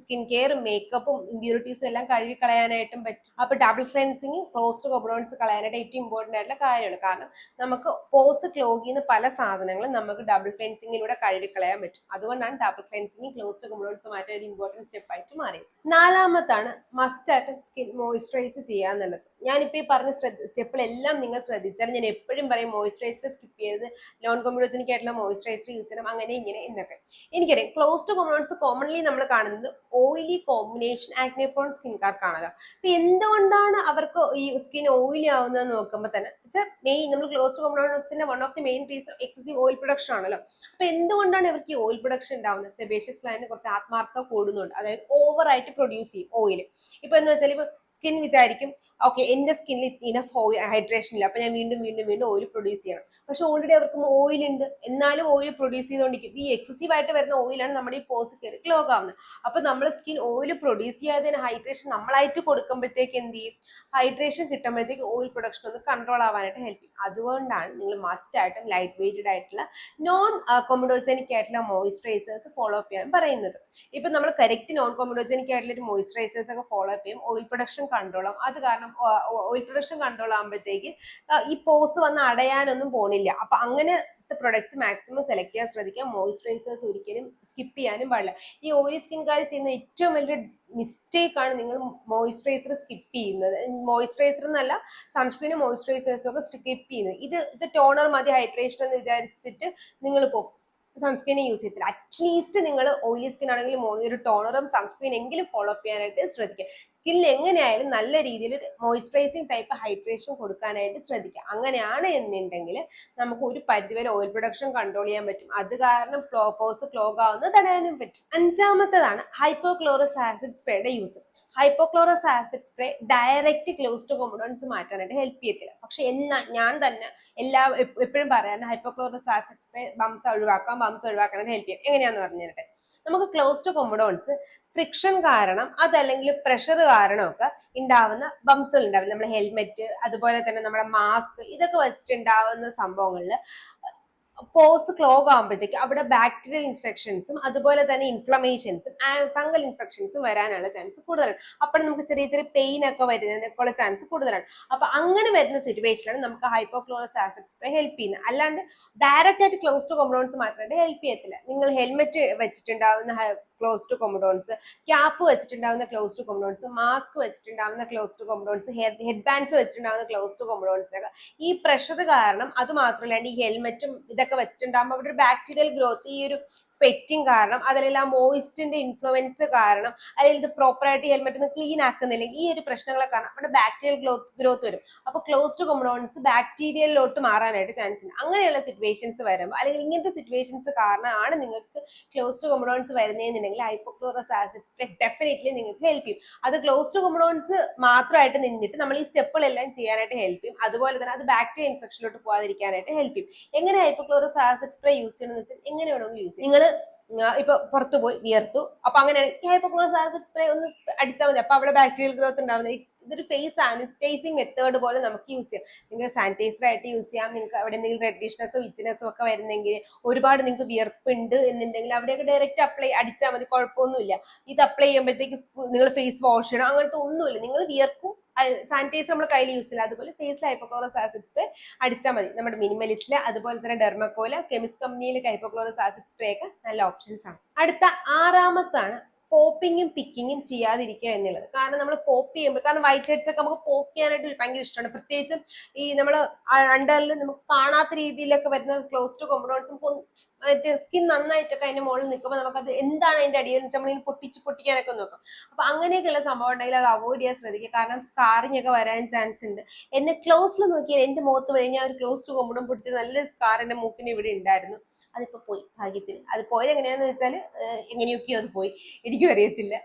സ്കിൻ കെയറും മേക്കപ്പും ഇമ്പ്യൂരിറ്റീസും എല്ലാം കഴുകി കളയാനായിട്ടും പറ്റും. അപ്പൊ ഡബിൾ ക്ലെൻസിങ് ക്ലോസ്ഡ് കൊമഡോൺസ് കളയാനായിട്ട് ഏറ്റവും ഇമ്പോർട്ടന്റ് ആയിട്ടുള്ള കാര്യമാണ്. കാരണം നമുക്ക് പോസ് ക്ലോഗ് ചെയ്യുന്ന പല സാധനങ്ങളും നമുക്ക് ഡബിൾ ക്ലെൻസിങ്ങിലൂടെ കഴുകി കളയാൻ പറ്റും. അതുകൊണ്ടാണ് ഡബിൾ ക്ലെൻസിങ് ക്ലോസ്ഡ് കൊമഡോൺസ് മാറ്റാൻ ഒരു ഇമ്പോർട്ടന്റ് സ്റ്റെപ്പ് ആയിട്ട് മാറിയത്. 4ാമത്താണ് മസ്റ്റ് ആയിട്ട് സ്കിൻ മോയിസ്ചറൈസ് ചെയ്യാന്നുള്ളത്. ഞാനിപ്പോൾ ഈ പറഞ്ഞ സ്റ്റെപ്പിലെല്ലാം നിങ്ങൾ ശ്രദ്ധിച്ചാൽ, ഞാൻ എപ്പോഴും പറയും മോയിസ്ചറൈസർ സ്കിപ്പ് ചെയ്ത് നോൺ കൊമഡോജനിക് ആയിട്ടുള്ള മോയിസ്ചറൈസർ യൂസ് ചെയ്യണം, അങ്ങനെ ഇങ്ങനെ എന്നൊക്കെ. എനിക്കറിയാം ക്ലോസ്ഡ് കൊമഡോൺസ് കോമൺലി നമ്മൾ കാണുന്നത് ഓയിലി കോമ്പിനേഷൻ ആക്നെ പ്രോൺ സ്കിൻകാർക്കാണല്ലോ. അപ്പൊ എന്തുകൊണ്ടാണ് അവർക്ക് ഈ സ്കിൻ ഓയിലി ആവുന്നത് നോക്കുമ്പോൾ തന്നെ മെയിൻ നമ്മൾ ക്ലോസ്ഡ് കൊമഡോൺസിന്റെ one of the main reason excessive oil production ആണല്ലോ. അപ്പൊ എന്തുകൊണ്ടാണ് ഇവർക്ക് ഈ ഓയിൽ പ്രൊഡക്ഷൻ ഉണ്ടാവുന്നത്? സെബേഷ്യസ് ഗ്ലാൻഡിന് കുറച്ച് ആത്മാർത്ഥത കൂടുന്നുണ്ട്, അതായത് ഓവർ ആയിട്ട് പ്രൊഡ്യൂസ് ചെയ്യും ഓയിൽ. ഇപ്പൊ എന്ന് വെച്ചാൽ ഇപ്പൊ സ്കിൻ വിചാരിക്കും, ഓക്കെ എന്റെ സ്കിന്നിൽ ഇനഫ് ഹൈഡ്രേഷൻ ഇല്ല, അപ്പൊ ഞാൻ വീണ്ടും ഓയിൽ പ്രൊഡ്യൂസ് ചെയ്യണം. പക്ഷെ ഓൾറെഡി അവർക്ക് ഓയിൽ ഉണ്ട്, എന്നാലും ഓയിൽ പ്രൊഡ്യൂസ് ചെയ്തുകൊണ്ടിരിക്കും. ഈ എക്സസീവ് ആയിട്ട് വരുന്ന ഓയിലാണ് നമ്മുടെ ഈ പോസ് കയറി ക്ലോഗ് ആവുന്നത്. അപ്പൊ നമ്മുടെ സ്കിൻ ഓയിൽ പ്രൊഡ്യൂസ് ചെയ്യാതെ ഹൈഡ്രേഷൻ നമ്മളായിട്ട് കൊടുക്കുമ്പോഴത്തേക്ക് എന്ത് ചെയ്യും? ഹൈഡ്രേഷൻ കിട്ടുമ്പോഴത്തേക്ക് ഓയിൽ പ്രൊഡക്ഷൻ ഒന്ന് കൺട്രോൾ ആവാനായിട്ട് ഹെൽപ്പ് ചെയ്യും. അതുകൊണ്ടാണ് നിങ്ങൾ മസ്റ്റ് ആയിട്ടും ലൈറ്റ് വെയ്റ്റഡ് ആയിട്ടുള്ള നോൺ കൊമഡോജനിക് ആയിട്ടുള്ള മോയിസ്ചറൈസേഴ്സ് ഫോളോ അപ്പ് ചെയ്യാൻ പറയുന്നത്. ഇപ്പൊ നമ്മൾ കറക്റ്റ് നോൺ കൊമഡോജനിക് ആയിട്ടുള്ള ഒരു മോയിസ്ചറൈസേഴ്സ് ഒക്കെ ഫോളോ അപ്പ് ചെയ്യും, ഓയിൽ പ്രൊഡക്ഷൻ കൺട്രോൾ ആവും. അത് കാരണം ഓയിൽ പ്രൊഡക്ഷൻ കൺട്രോൾ ആകുമ്പോഴത്തേക്ക് ഈ പോസ് വന്ന് അടയാനൊന്നും പോണില്ല. അപ്പൊ അങ്ങനത്തെ പ്രൊഡക്ട്സ് മാക്സിമം സെലക്ട് ചെയ്യാൻ ശ്രദ്ധിക്കുക. മോയിസ്ചറൈസേഴ്സ് ഒരിക്കലും സ്കിപ്പ് ചെയ്യാനും പാടില്ല. ഈ ഓയിലി സ്കിൻകാർ ചെയ്യുന്ന ഏറ്റവും വലിയ മിസ്റ്റേക്ക് ആണ് നിങ്ങൾ മോയിസ്ചറൈസർ സ്കിപ്പ് ചെയ്യുന്നത്. മോയിസ്ചറൈസർ എന്നല്ല, സൺസ്ക്രീനും മോയിസ്ചറൈസേഴ്സും ഒക്കെ സ്കിപ്പ് ചെയ്യുന്നത്. ഇത് ടോണർ മതി ഹൈഡ്രേഷൻ എന്ന് വിചാരിച്ചിട്ട് നിങ്ങൾ സൺസ്ക്രീൻ യൂസ് ചെയ്യത്തില്ല. അറ്റ്ലീസ്റ്റ് നിങ്ങൾ ഓയിലി സ്കിൻ ആണെങ്കിൽ ഒരു ടോണറും സൺസ്ക്രീൻ എങ്കിലും ഫോളോ അപ്പ് ചെയ്യാനായിട്ട് ശ്രദ്ധിക്കുക. സ്കിന്നിൽ എങ്ങനെയായാലും നല്ല രീതിയിൽ മോയിസ്ചറൈസിങ് ടൈപ്പ് ഹൈഡ്രേഷൻ കൊടുക്കാനായിട്ട് ശ്രദ്ധിക്കുക. അങ്ങനെയാണ് എന്നുണ്ടെങ്കിൽ നമുക്ക് ഒരു പരിധിവരെ ഓയിൽ പ്രൊഡക്ഷൻ കൺട്രോൾ ചെയ്യാൻ പറ്റും. അത് കാരണം പോസ് ക്ലോഗ് ആവുന്നത് തടയാനും പറ്റും. 5ാമത്തേതാണ് ഹൈപ്പോക്ലോറസ് ആസിഡ് സ്പ്രേയുടെ use. Hypochlorous acid spray direct closed comedones മാറ്റാനായിട്ട് ഹെൽപ്പ് ചെയ്യത്തില്ല. പക്ഷെ ഞാൻ തന്നെ എപ്പോഴും പറയാൻ ഹൈപ്പോക്ലോറസ് ആസിഡ് സ്പ്രേ ബംസ് ഒഴിവാക്കാനായിട്ട് ഹെൽപ്പ് ചെയ്യും. എങ്ങനെയാന്ന് പറഞ്ഞു തരട്ടെ. നമുക്ക് ക്ലോസ്ഡ് കൊമഡോൺസ് ഫ്രിക്ഷൻ കാരണം അതല്ലെങ്കിൽ പ്രഷർ കാരണമൊക്കെ ഉണ്ടാവുന്ന ബംസുകൾ ഉണ്ടാവും. നമ്മുടെ ഹെൽമെറ്റ്, അതുപോലെ തന്നെ നമ്മുടെ മാസ്ക്, ഇതൊക്കെ വെച്ചിട്ടുണ്ടാവുന്ന സംഭവങ്ങളിൽ പോസ് ക്ലോഗ് ആകുമ്പോഴത്തേക്ക് അവിടെ ബാക്ടീരിയൽ ഇൻഫെക്ഷൻസും അതുപോലെ തന്നെ ഇൻഫ്ലമേഷൻസും ഫംഗൽ ഇൻഫെക്ഷൻസും വരാനുള്ള ചാൻസ് കൂടുതലാണ്. അപ്പോൾ നമുക്ക് ചെറിയ പെയിൻ ഒക്കെ വരുന്നതിനുള്ള ചാൻസ് കൂടുതലാണ്. അപ്പൊ അങ്ങനെ വരുന്ന സിറ്റുവേഷനിലാണ് നമുക്ക് ഹൈപ്പോക്ലോറസ് ആസിഡ് സ്പ്രേ ഹെൽപ്പ് ചെയ്യുന്നത്. അല്ലാണ്ട് ഡയറക്റ്റ് ആയിട്ട് ക്ലോസ്ഡ് കൊമഡോൺസ് മാത്രമായിട്ട് ഹെൽപ്പ് ചെയ്യത്തില്ല. നിങ്ങൾ ഹെൽമെറ്റ് വെച്ചിട്ടുണ്ടാവുന്ന ക്ലോസ്ഡ് കൊമഡോൺസ്, ക്യാപ്പ് വെച്ചിട്ടുണ്ടാവുന്ന ക്ലോസ്ഡ് കൊമഡോൺസ്, മാസ്ക് വെച്ചിട്ടുണ്ടാവുന്ന ക്ലോസ്ഡ് കൊമഡോൺസ്, ഹെഡ് ബാൻഡ്സ് വെച്ചിട്ടുണ്ടാവുന്ന ക്ലോസ്ഡ് കൊമഡോൺസ് ഒക്കെ ഈ പ്രഷർ കാരണം, അത് മാത്രമല്ലാണ്ട് ഈ ഹെൽമെറ്റും ഇതൊക്കെ വെച്ചിട്ടുണ്ടാകുമ്പോൾ അവിടെ ഒരു ബാക്ടീരിയൽ ഗ്രോത്ത്, ഈ ഒരു സ്വെറ്റിങ് കാരണം, അതല്ലെങ്കിൽ ആ മോയിസ്റ്റിന്റെ ഇൻഫ്ലുവൻസ് കാരണം, അല്ലെങ്കിൽ ഇത് പ്രോപ്പറായിട്ട് ഹെൽമെറ്റ് ക്ലീൻ ആക്കുന്നില്ലെങ്കിൽ ഈ ഒരു പ്രശ്നങ്ങളെ കാരണം അവിടെ ബാക്ടീരിയൽ ഗ്രോത്ത് വരും. അപ്പൊ ക്ലോസ്ഡ് കൊമഡോൺസ് ബാക്ടീരിയലിലോട്ട് മാറാനായിട്ട് ചാൻസ് ഉണ്ട്. അങ്ങനെയുള്ള സിറ്റുവേഷൻസ് വരുമ്പോൾ അല്ലെങ്കിൽ ഇങ്ങനത്തെ സിറ്റുവേഷൻസ് കാരണമാണ് നിങ്ങൾക്ക് ക്ലോസ്ഡ് കൊമഡോൺസ് വരുന്നതെന്നുണ്ടെങ്കിൽ ഹൈപ്പോക്ലോറസ് ആസിഡ് സ്പ്രേ ഡെഫിനറ്റ്ലി നിങ്ങൾക്ക് ഹെൽപ്പ് ചെയ്യും. അത് ക്ലോസ്ഡ് കൊമഡോൺസ് മാത്രമായിട്ട് നിന്നിട്ട് നമ്മൾ ഈ സ്റ്റെപ്പുകളെല്ലാം ചെയ്യാനായിട്ട് ഹെൽപ്പ് ചെയ്യും. അതുപോലെ തന്നെ അത് ബാക്ടീരിയ ഇൻഫെക്ഷനിലോട്ട് പോകാതിരിക്കാനായിട്ട് ഹെൽപ്പ് ചെയ്യും. എങ്ങനെ ഹൈപ്പോക്ലോറസ് ആസിഡ് സ്പ്രേ യൂസ് ചെയ്യണമെന്ന് വെച്ചാൽ എങ്ങനെ വേണമെങ്കിൽ യൂസ് ചെയ്യും. നിങ്ങൾ ഇപ്പൊ പുറത്തു പോയി വിയർത്തു, അപ്പൊ അങ്ങനെയാണ് ഈ ഹൈപ്പോക്ലോറസ് ആസിഡ് സ്പ്രേ ഒന്ന് അടിച്ചാൽ മതി, അപ്പൊ അവിടെ ബാക്ടീരിയൽ ഗ്രോത്ത് ഉണ്ടാവുന്നത്. ഇതൊരു ഫേസ് സാനിറ്റൈസിങ് മെത്തേഡ് പോലെ നമുക്ക് യൂസ് ചെയ്യാം. നിങ്ങൾക്ക് സാനിറ്റൈസർ ആയിട്ട് യൂസ് ചെയ്യാം. നിങ്ങൾക്ക് അവിടെ എന്തെങ്കിലും റെഡിഷ്നെസ്സോ ഇച്ചിനെസ്സോ ഒക്കെ വരുന്നെങ്കിൽ, ഒരുപാട് നിങ്ങൾക്ക് വിയർപ്പുണ്ട് എന്നുണ്ടെങ്കിൽ അവിടെയൊക്കെ ഡയറക്റ്റ് അടിച്ചാൽ മതി, കുഴപ്പമൊന്നുമില്ല. ഇത് അപ്ലൈ ചെയ്യുമ്പോഴത്തേക്ക് നിങ്ങൾ ഫേസ് വാഷ് ചെയ്യണം, അങ്ങനത്തെ ഒന്നുമില്ല. നിങ്ങൾ വിയർക്കും, സാനിറ്റൈസർ നമ്മൾ കയ്യിൽ യൂസ് ചെയ്യില്ല. അതുപോലെ ഫേസിൽ ഹൈപ്പോക്ലോറസ് ആസിഡ് സ്പ്രേ അടിച്ചാൽ മതി. നമ്മുടെ മിനിമലിസ്റ്റില്, അതുപോലെ തന്നെ ഡെർമക്കോല, കെമിസ്റ്റ് കമ്പനിയിലെ ഹൈപ്പോക്ലോറസ് ആസിഡ് സ്പ്രേ ഒക്കെ നല്ല ഓപ്ഷൻസ് ആണ്. അടുത്ത 6ാമത്താണ് പോപ്പിങ്ങും പിക്കിങ്ങും ചെയ്യാതിരിക്കുക എന്നുള്ളത്. കാരണം നമ്മൾ പോപ്പ് ചെയ്യുമ്പോൾ, കാരണം വൈറ്റ് ഹെഡ്സ് ഒക്കെ നമുക്ക് പോപ്പ് ചെയ്യാനായിട്ട് ഭയങ്കര ഇഷ്ടമാണ്. പ്രത്യേകിച്ചും ഈ നമ്മൾ അണ്ടറിൽ നമുക്ക് കാണാത്ത രീതിയിലൊക്കെ വരുന്ന ക്ലോസ്ഡ് കൊമഡോൺസും സ്കിൻ നന്നായിട്ടൊക്കെ അതിന്റെ മുകളിൽ നിൽക്കുമ്പോൾ നമുക്കത് എന്താണ് അതിന്റെ അടിയിൽ നമ്മളിങ്ങനെ പൊട്ടിക്കാനൊക്കെ നോക്കും. അപ്പൊ അങ്ങനെയൊക്കെയുള്ള സംഭവം ഉണ്ടെങ്കിൽ അത് അവോയ്ഡ് ചെയ്യാൻ ശ്രദ്ധിക്കുക. കാരണം സ്കാറിങ് ഒക്കെ വരാൻ ചാൻസ് ഉണ്ട്. എന്നെ ക്ലോസിൽ നോക്കിയാൽ എന്റെ മുഖത്ത് കഴിഞ്ഞാൽ ഒരു ക്ലോസ്ഡ് കൊമഡോൺ പൊട്ടിച്ച് നല്ല സ്കാറിന്റെ മൂക്കിന് ഇവിടെ ഉണ്ടായിരുന്നു. അതിപ്പോ പോയി, ഭാഗ്യത്തിന്. അത് പോയത് എങ്ങനെയാന്ന് വെച്ചാൽ എങ്ങനെയൊക്കെയോ അത് പോയി, എനിക്കും അറിയത്തില്ല.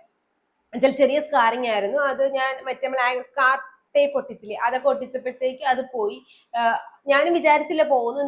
ചെറിയ സ്കാറിങ് ആയിരുന്നു. അത് ഞാൻ നമ്മൾ സ്കാർ ടേപ്പ് ഒട്ടിച്ചില്ലേ, അതൊക്കെ ഒട്ടിച്ചപ്പോഴത്തേക്ക് അത് പോയി. ഞാനും വിചാരിച്ചില്ല പോകുന്നു.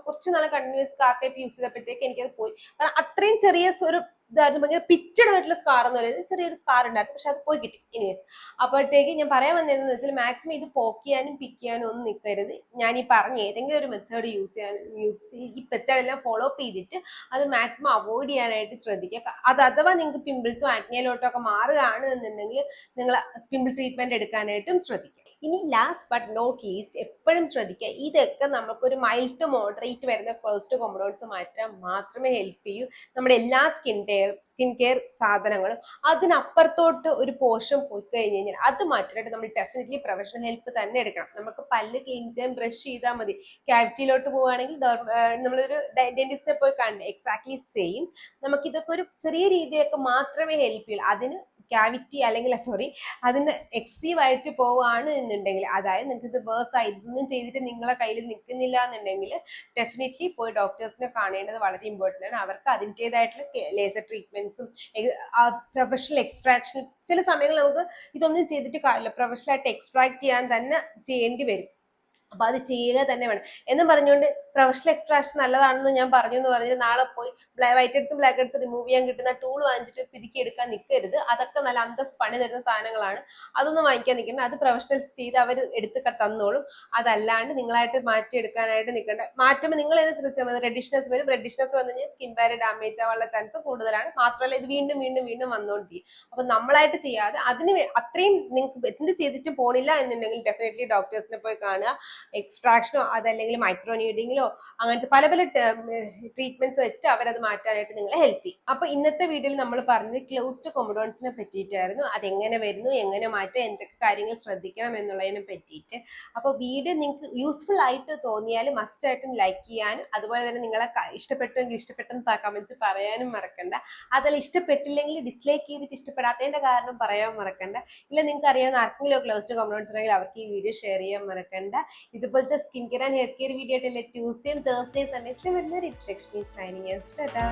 കുറച്ച് നാളെ കണ്ടിന്യൂസ് സ്കാർ ടേപ്പ് യൂസ് ചെയ്തപ്പോഴത്തേക്ക് എനിക്കത് പോയി. കാരണം അത്രയും ചെറിയ ഒരു ഇതായിരുന്നു, ഭയങ്കര പിച്ചഡ് ആയിട്ടുള്ള സ്കാർ എന്ന് പറയുന്നത്. ചെറിയൊരു സ്കാർ ഉണ്ടായിരുന്നു, പക്ഷെ അത് പോയി കിട്ടി. ഇനിവേസ്, അപ്പോഴത്തേക്ക് ഞാൻ പറയാൻ വന്നതെന്ന് വെച്ചാൽ മാക്സിമം ഇത് പോക്ക് ചെയ്യാനും പിക്ക് ചെയ്യാനും ഒന്നും നിൽക്കരുത്. ഞാൻ ഈ പറഞ്ഞ ഏതെങ്കിലും ഒരു മെത്തേഡ് ഈ മെത്തേഡെല്ലാം ഫോളോ അപ്പ് ചെയ്തിട്ട് അത് മാക്സിമം അവോയ്ഡ് ചെയ്യാനായിട്ട് ശ്രദ്ധിക്കുക. അത് അഥവാ നിങ്ങൾക്ക് പിമ്പിൾസും ആക്നെയിലോട്ടോ ഒക്കെ മാറുകയാണ് എന്നുണ്ടെങ്കിൽ നിങ്ങൾ പിമ്പിൾ ട്രീറ്റ്മെന്റ് എടുക്കാനായിട്ടും ശ്രദ്ധിക്കുക. ഇനി ലാസ്റ്റ് ബട്ട് നോട്ട് ലീസ്റ്റ് എപ്പോഴും ശ്രദ്ധിക്കുക, ഇതൊക്കെ നമുക്കൊരു മൈൽഡ് ടു മോഡറേറ്റ് വരുന്ന ക്ലോസ്ഡ് കൊമഡോൺസ് മാറ്റാൻ മാത്രമേ ഹെൽപ്പ് ചെയ്യൂ. നമ്മുടെ എല്ലാ സ്കിൻ കെയർ സാധനങ്ങളും അതിനപ്പുറത്തോട്ട് ഒരു പോർഷൻ പോയി കഴിഞ്ഞ് കഴിഞ്ഞാൽ അത് മാറ്റാനായിട്ട് നമ്മൾ ഡെഫിനറ്റ്ലി പ്രൊഫഷണൽ ഹെൽപ്പ് തന്നെ എടുക്കണം. നമുക്ക് പല്ല് ക്ലീൻ ചെയ്യാൻ ബ്രഷ് ചെയ്താൽ മതി. ക്യാവിറ്റിയിലോട്ട് പോവുകയാണെങ്കിൽ നമ്മളൊരു ഡെന്റിസ്റ്റിനെ പോയി കണ്ട് എക്സാക്ട്ലി സെയിം. നമുക്ക് ഇതൊക്കെ ഒരു ചെറിയ രീതിയൊക്കെ മാത്രമേ ഹെൽപ്പ് ചെയ്യൂ. അതിന് ക്യാവിറ്റി അല്ലെങ്കിൽ അതിന് എക്സീവ് ആയിട്ട് പോവുകയാണ് എന്നുണ്ടെങ്കിൽ, അതായത് നിങ്ങൾക്ക് ഇത് വേഴ്സ് ആയി ഇതൊന്നും ചെയ്തിട്ട് നിങ്ങളെ കയ്യിൽ നിൽക്കുന്നില്ല എന്നുണ്ടെങ്കിൽ ഡെഫിനറ്റ്ലി പോയി ഡോക്ടേഴ്സിനെ കാണേണ്ടത് വളരെ ഇമ്പോർട്ടൻ്റ് ആണ്. അവർക്ക് അതിൻ്റെതായിട്ടുള്ള ലേസർ ട്രീറ്റ്മെന്റ്സും പ്രൊഫഷണൽ എക്സ്ട്രാക്ഷൻ, ചില സമയങ്ങളിൽ നമുക്ക് ഇതൊന്നും ചെയ്തിട്ട് കാര്യമില്ല, പ്രൊഫഷണലായിട്ട് എക്സ്ട്രാക്ട് ചെയ്യാൻ തന്നെ ചെയ്യേണ്ടി വരും. അപ്പൊ അത് ചെയ്യുക തന്നെ വേണം എന്നും പറഞ്ഞുകൊണ്ട് പ്രൊഫഷണൽ എക്സ്ട്രാക്ഷൻ നല്ലതാണെന്ന് ഞാൻ പറഞ്ഞു എന്ന് പറഞ്ഞിട്ട് നാളെ പോയി വൈറ്റ് ഹെഡ്സും ബ്ലാക്ക് ഹെഡ്സും റിമൂവ് ചെയ്യാൻ കിട്ടുന്ന ടൂൾ വാങ്ങിച്ചിട്ട് പിതുക്കി എടുക്കാൻ നിൽക്കരുത്. അതൊക്കെ നല്ല അന്തസ് പണി തരുന്ന സാധനങ്ങളാണ്. അതൊന്നും വാങ്ങിക്കാൻ നിൽക്കേണ്ട. അത് പ്രൊഫഷണൽസ് ചെയ്ത് അവർ എടുത്ത് തന്നോളും. അതല്ലാണ്ട് നിങ്ങളായിട്ട് മാറ്റിയെടുക്കാനായിട്ട് നിൽക്കേണ്ട. മാറ്റുമ്പോൾ നിങ്ങൾ തന്നെ ശ്രദ്ധിച്ചാൽ മതി. റെഡിഷ്നെസ് വരും. റെഡിഷ്നെസ് വന്നു കഴിഞ്ഞാൽ സ്കിൻ ബാരിയർ ഡാമേജ് ആവാനുള്ള ചാൻസ് കൂടുതലാണ്. മാത്രമല്ല ഇത് വീണ്ടും വീണ്ടും വീണ്ടും വന്നുകൊണ്ടിരിക്കും. അപ്പൊ നമ്മളായിട്ട് ചെയ്യാതെ അതിന് അത്രയും നിങ്ങൾക്ക് എന്ത് ചെയ്തിട്ട് പോണില്ല എന്നുണ്ടെങ്കിൽ ഡെഫിനറ്റ്ലി ഡോക്ടേഴ്സിനെ പോയി കാണുക. എക്സ്ട്രാക്ഷനോ അതല്ലെങ്കിൽ മൈക്രോ നീഡിങ്ങിലോ അങ്ങനത്തെ പല പല ട്രീറ്റ്മെന്റ്സ് വെച്ചിട്ട് അവരത് മാറ്റാനായിട്ട് നിങ്ങളെ ഹെൽപ്പ് ചെയ്യും. അപ്പൊ ഇന്നത്തെ വീഡിയോയിൽ നമ്മൾ പറഞ്ഞത് ക്ലോസ്ഡ് കൊമഡോൺസിനെ പറ്റിയിട്ടായിരുന്നു. അതെങ്ങനെ വരുന്നു, എങ്ങനെ മാറ്റാം, എന്തൊക്കെ കാര്യങ്ങൾ ശ്രദ്ധിക്കണം എന്നുള്ളതിനെ പറ്റിയിട്ട്. അപ്പൊ വീഡിയോ നിങ്ങൾക്ക് യൂസ്ഫുൾ ആയിട്ട് തോന്നിയാൽ മസ്റ്റ് ആയിട്ടും ലൈക്ക് ചെയ്യാനും, അതുപോലെ തന്നെ നിങ്ങളെ ഇഷ്ടപ്പെട്ടെങ്കിൽ ഇഷ്ടപ്പെട്ടെന്ന് കമന്റ്സ് പറയാനും മറക്കണ്ട. അതല്ല ഇഷ്ടപ്പെട്ടില്ലെങ്കിൽ ഡിസ്ലൈക്ക് ചെയ്തിട്ട് ഇഷ്ടപ്പെടാത്തതിന്റെ കാരണം പറയാൻ മറക്കണ്ട. ഇല്ല നിങ്ങൾക്ക് അറിയാവുന്ന ആർക്കെങ്കിലും ക്ലോസ്ഡ് കൊമഡോൺസ് ഉണ്ടെങ്കിൽ അവർക്ക് ഈ വീഡിയോ ഷെയർ ചെയ്യാൻ മറക്കണ്ട. ഇതുപോലത്തെ skin care and hair care video ആയിട്ടല്ലേ ട്യൂസ്ഡേയും തേഴ്സ്ഡേയും സൺഡേസിലും വരുന്നത്. It's Lakshmi signing off. Tata.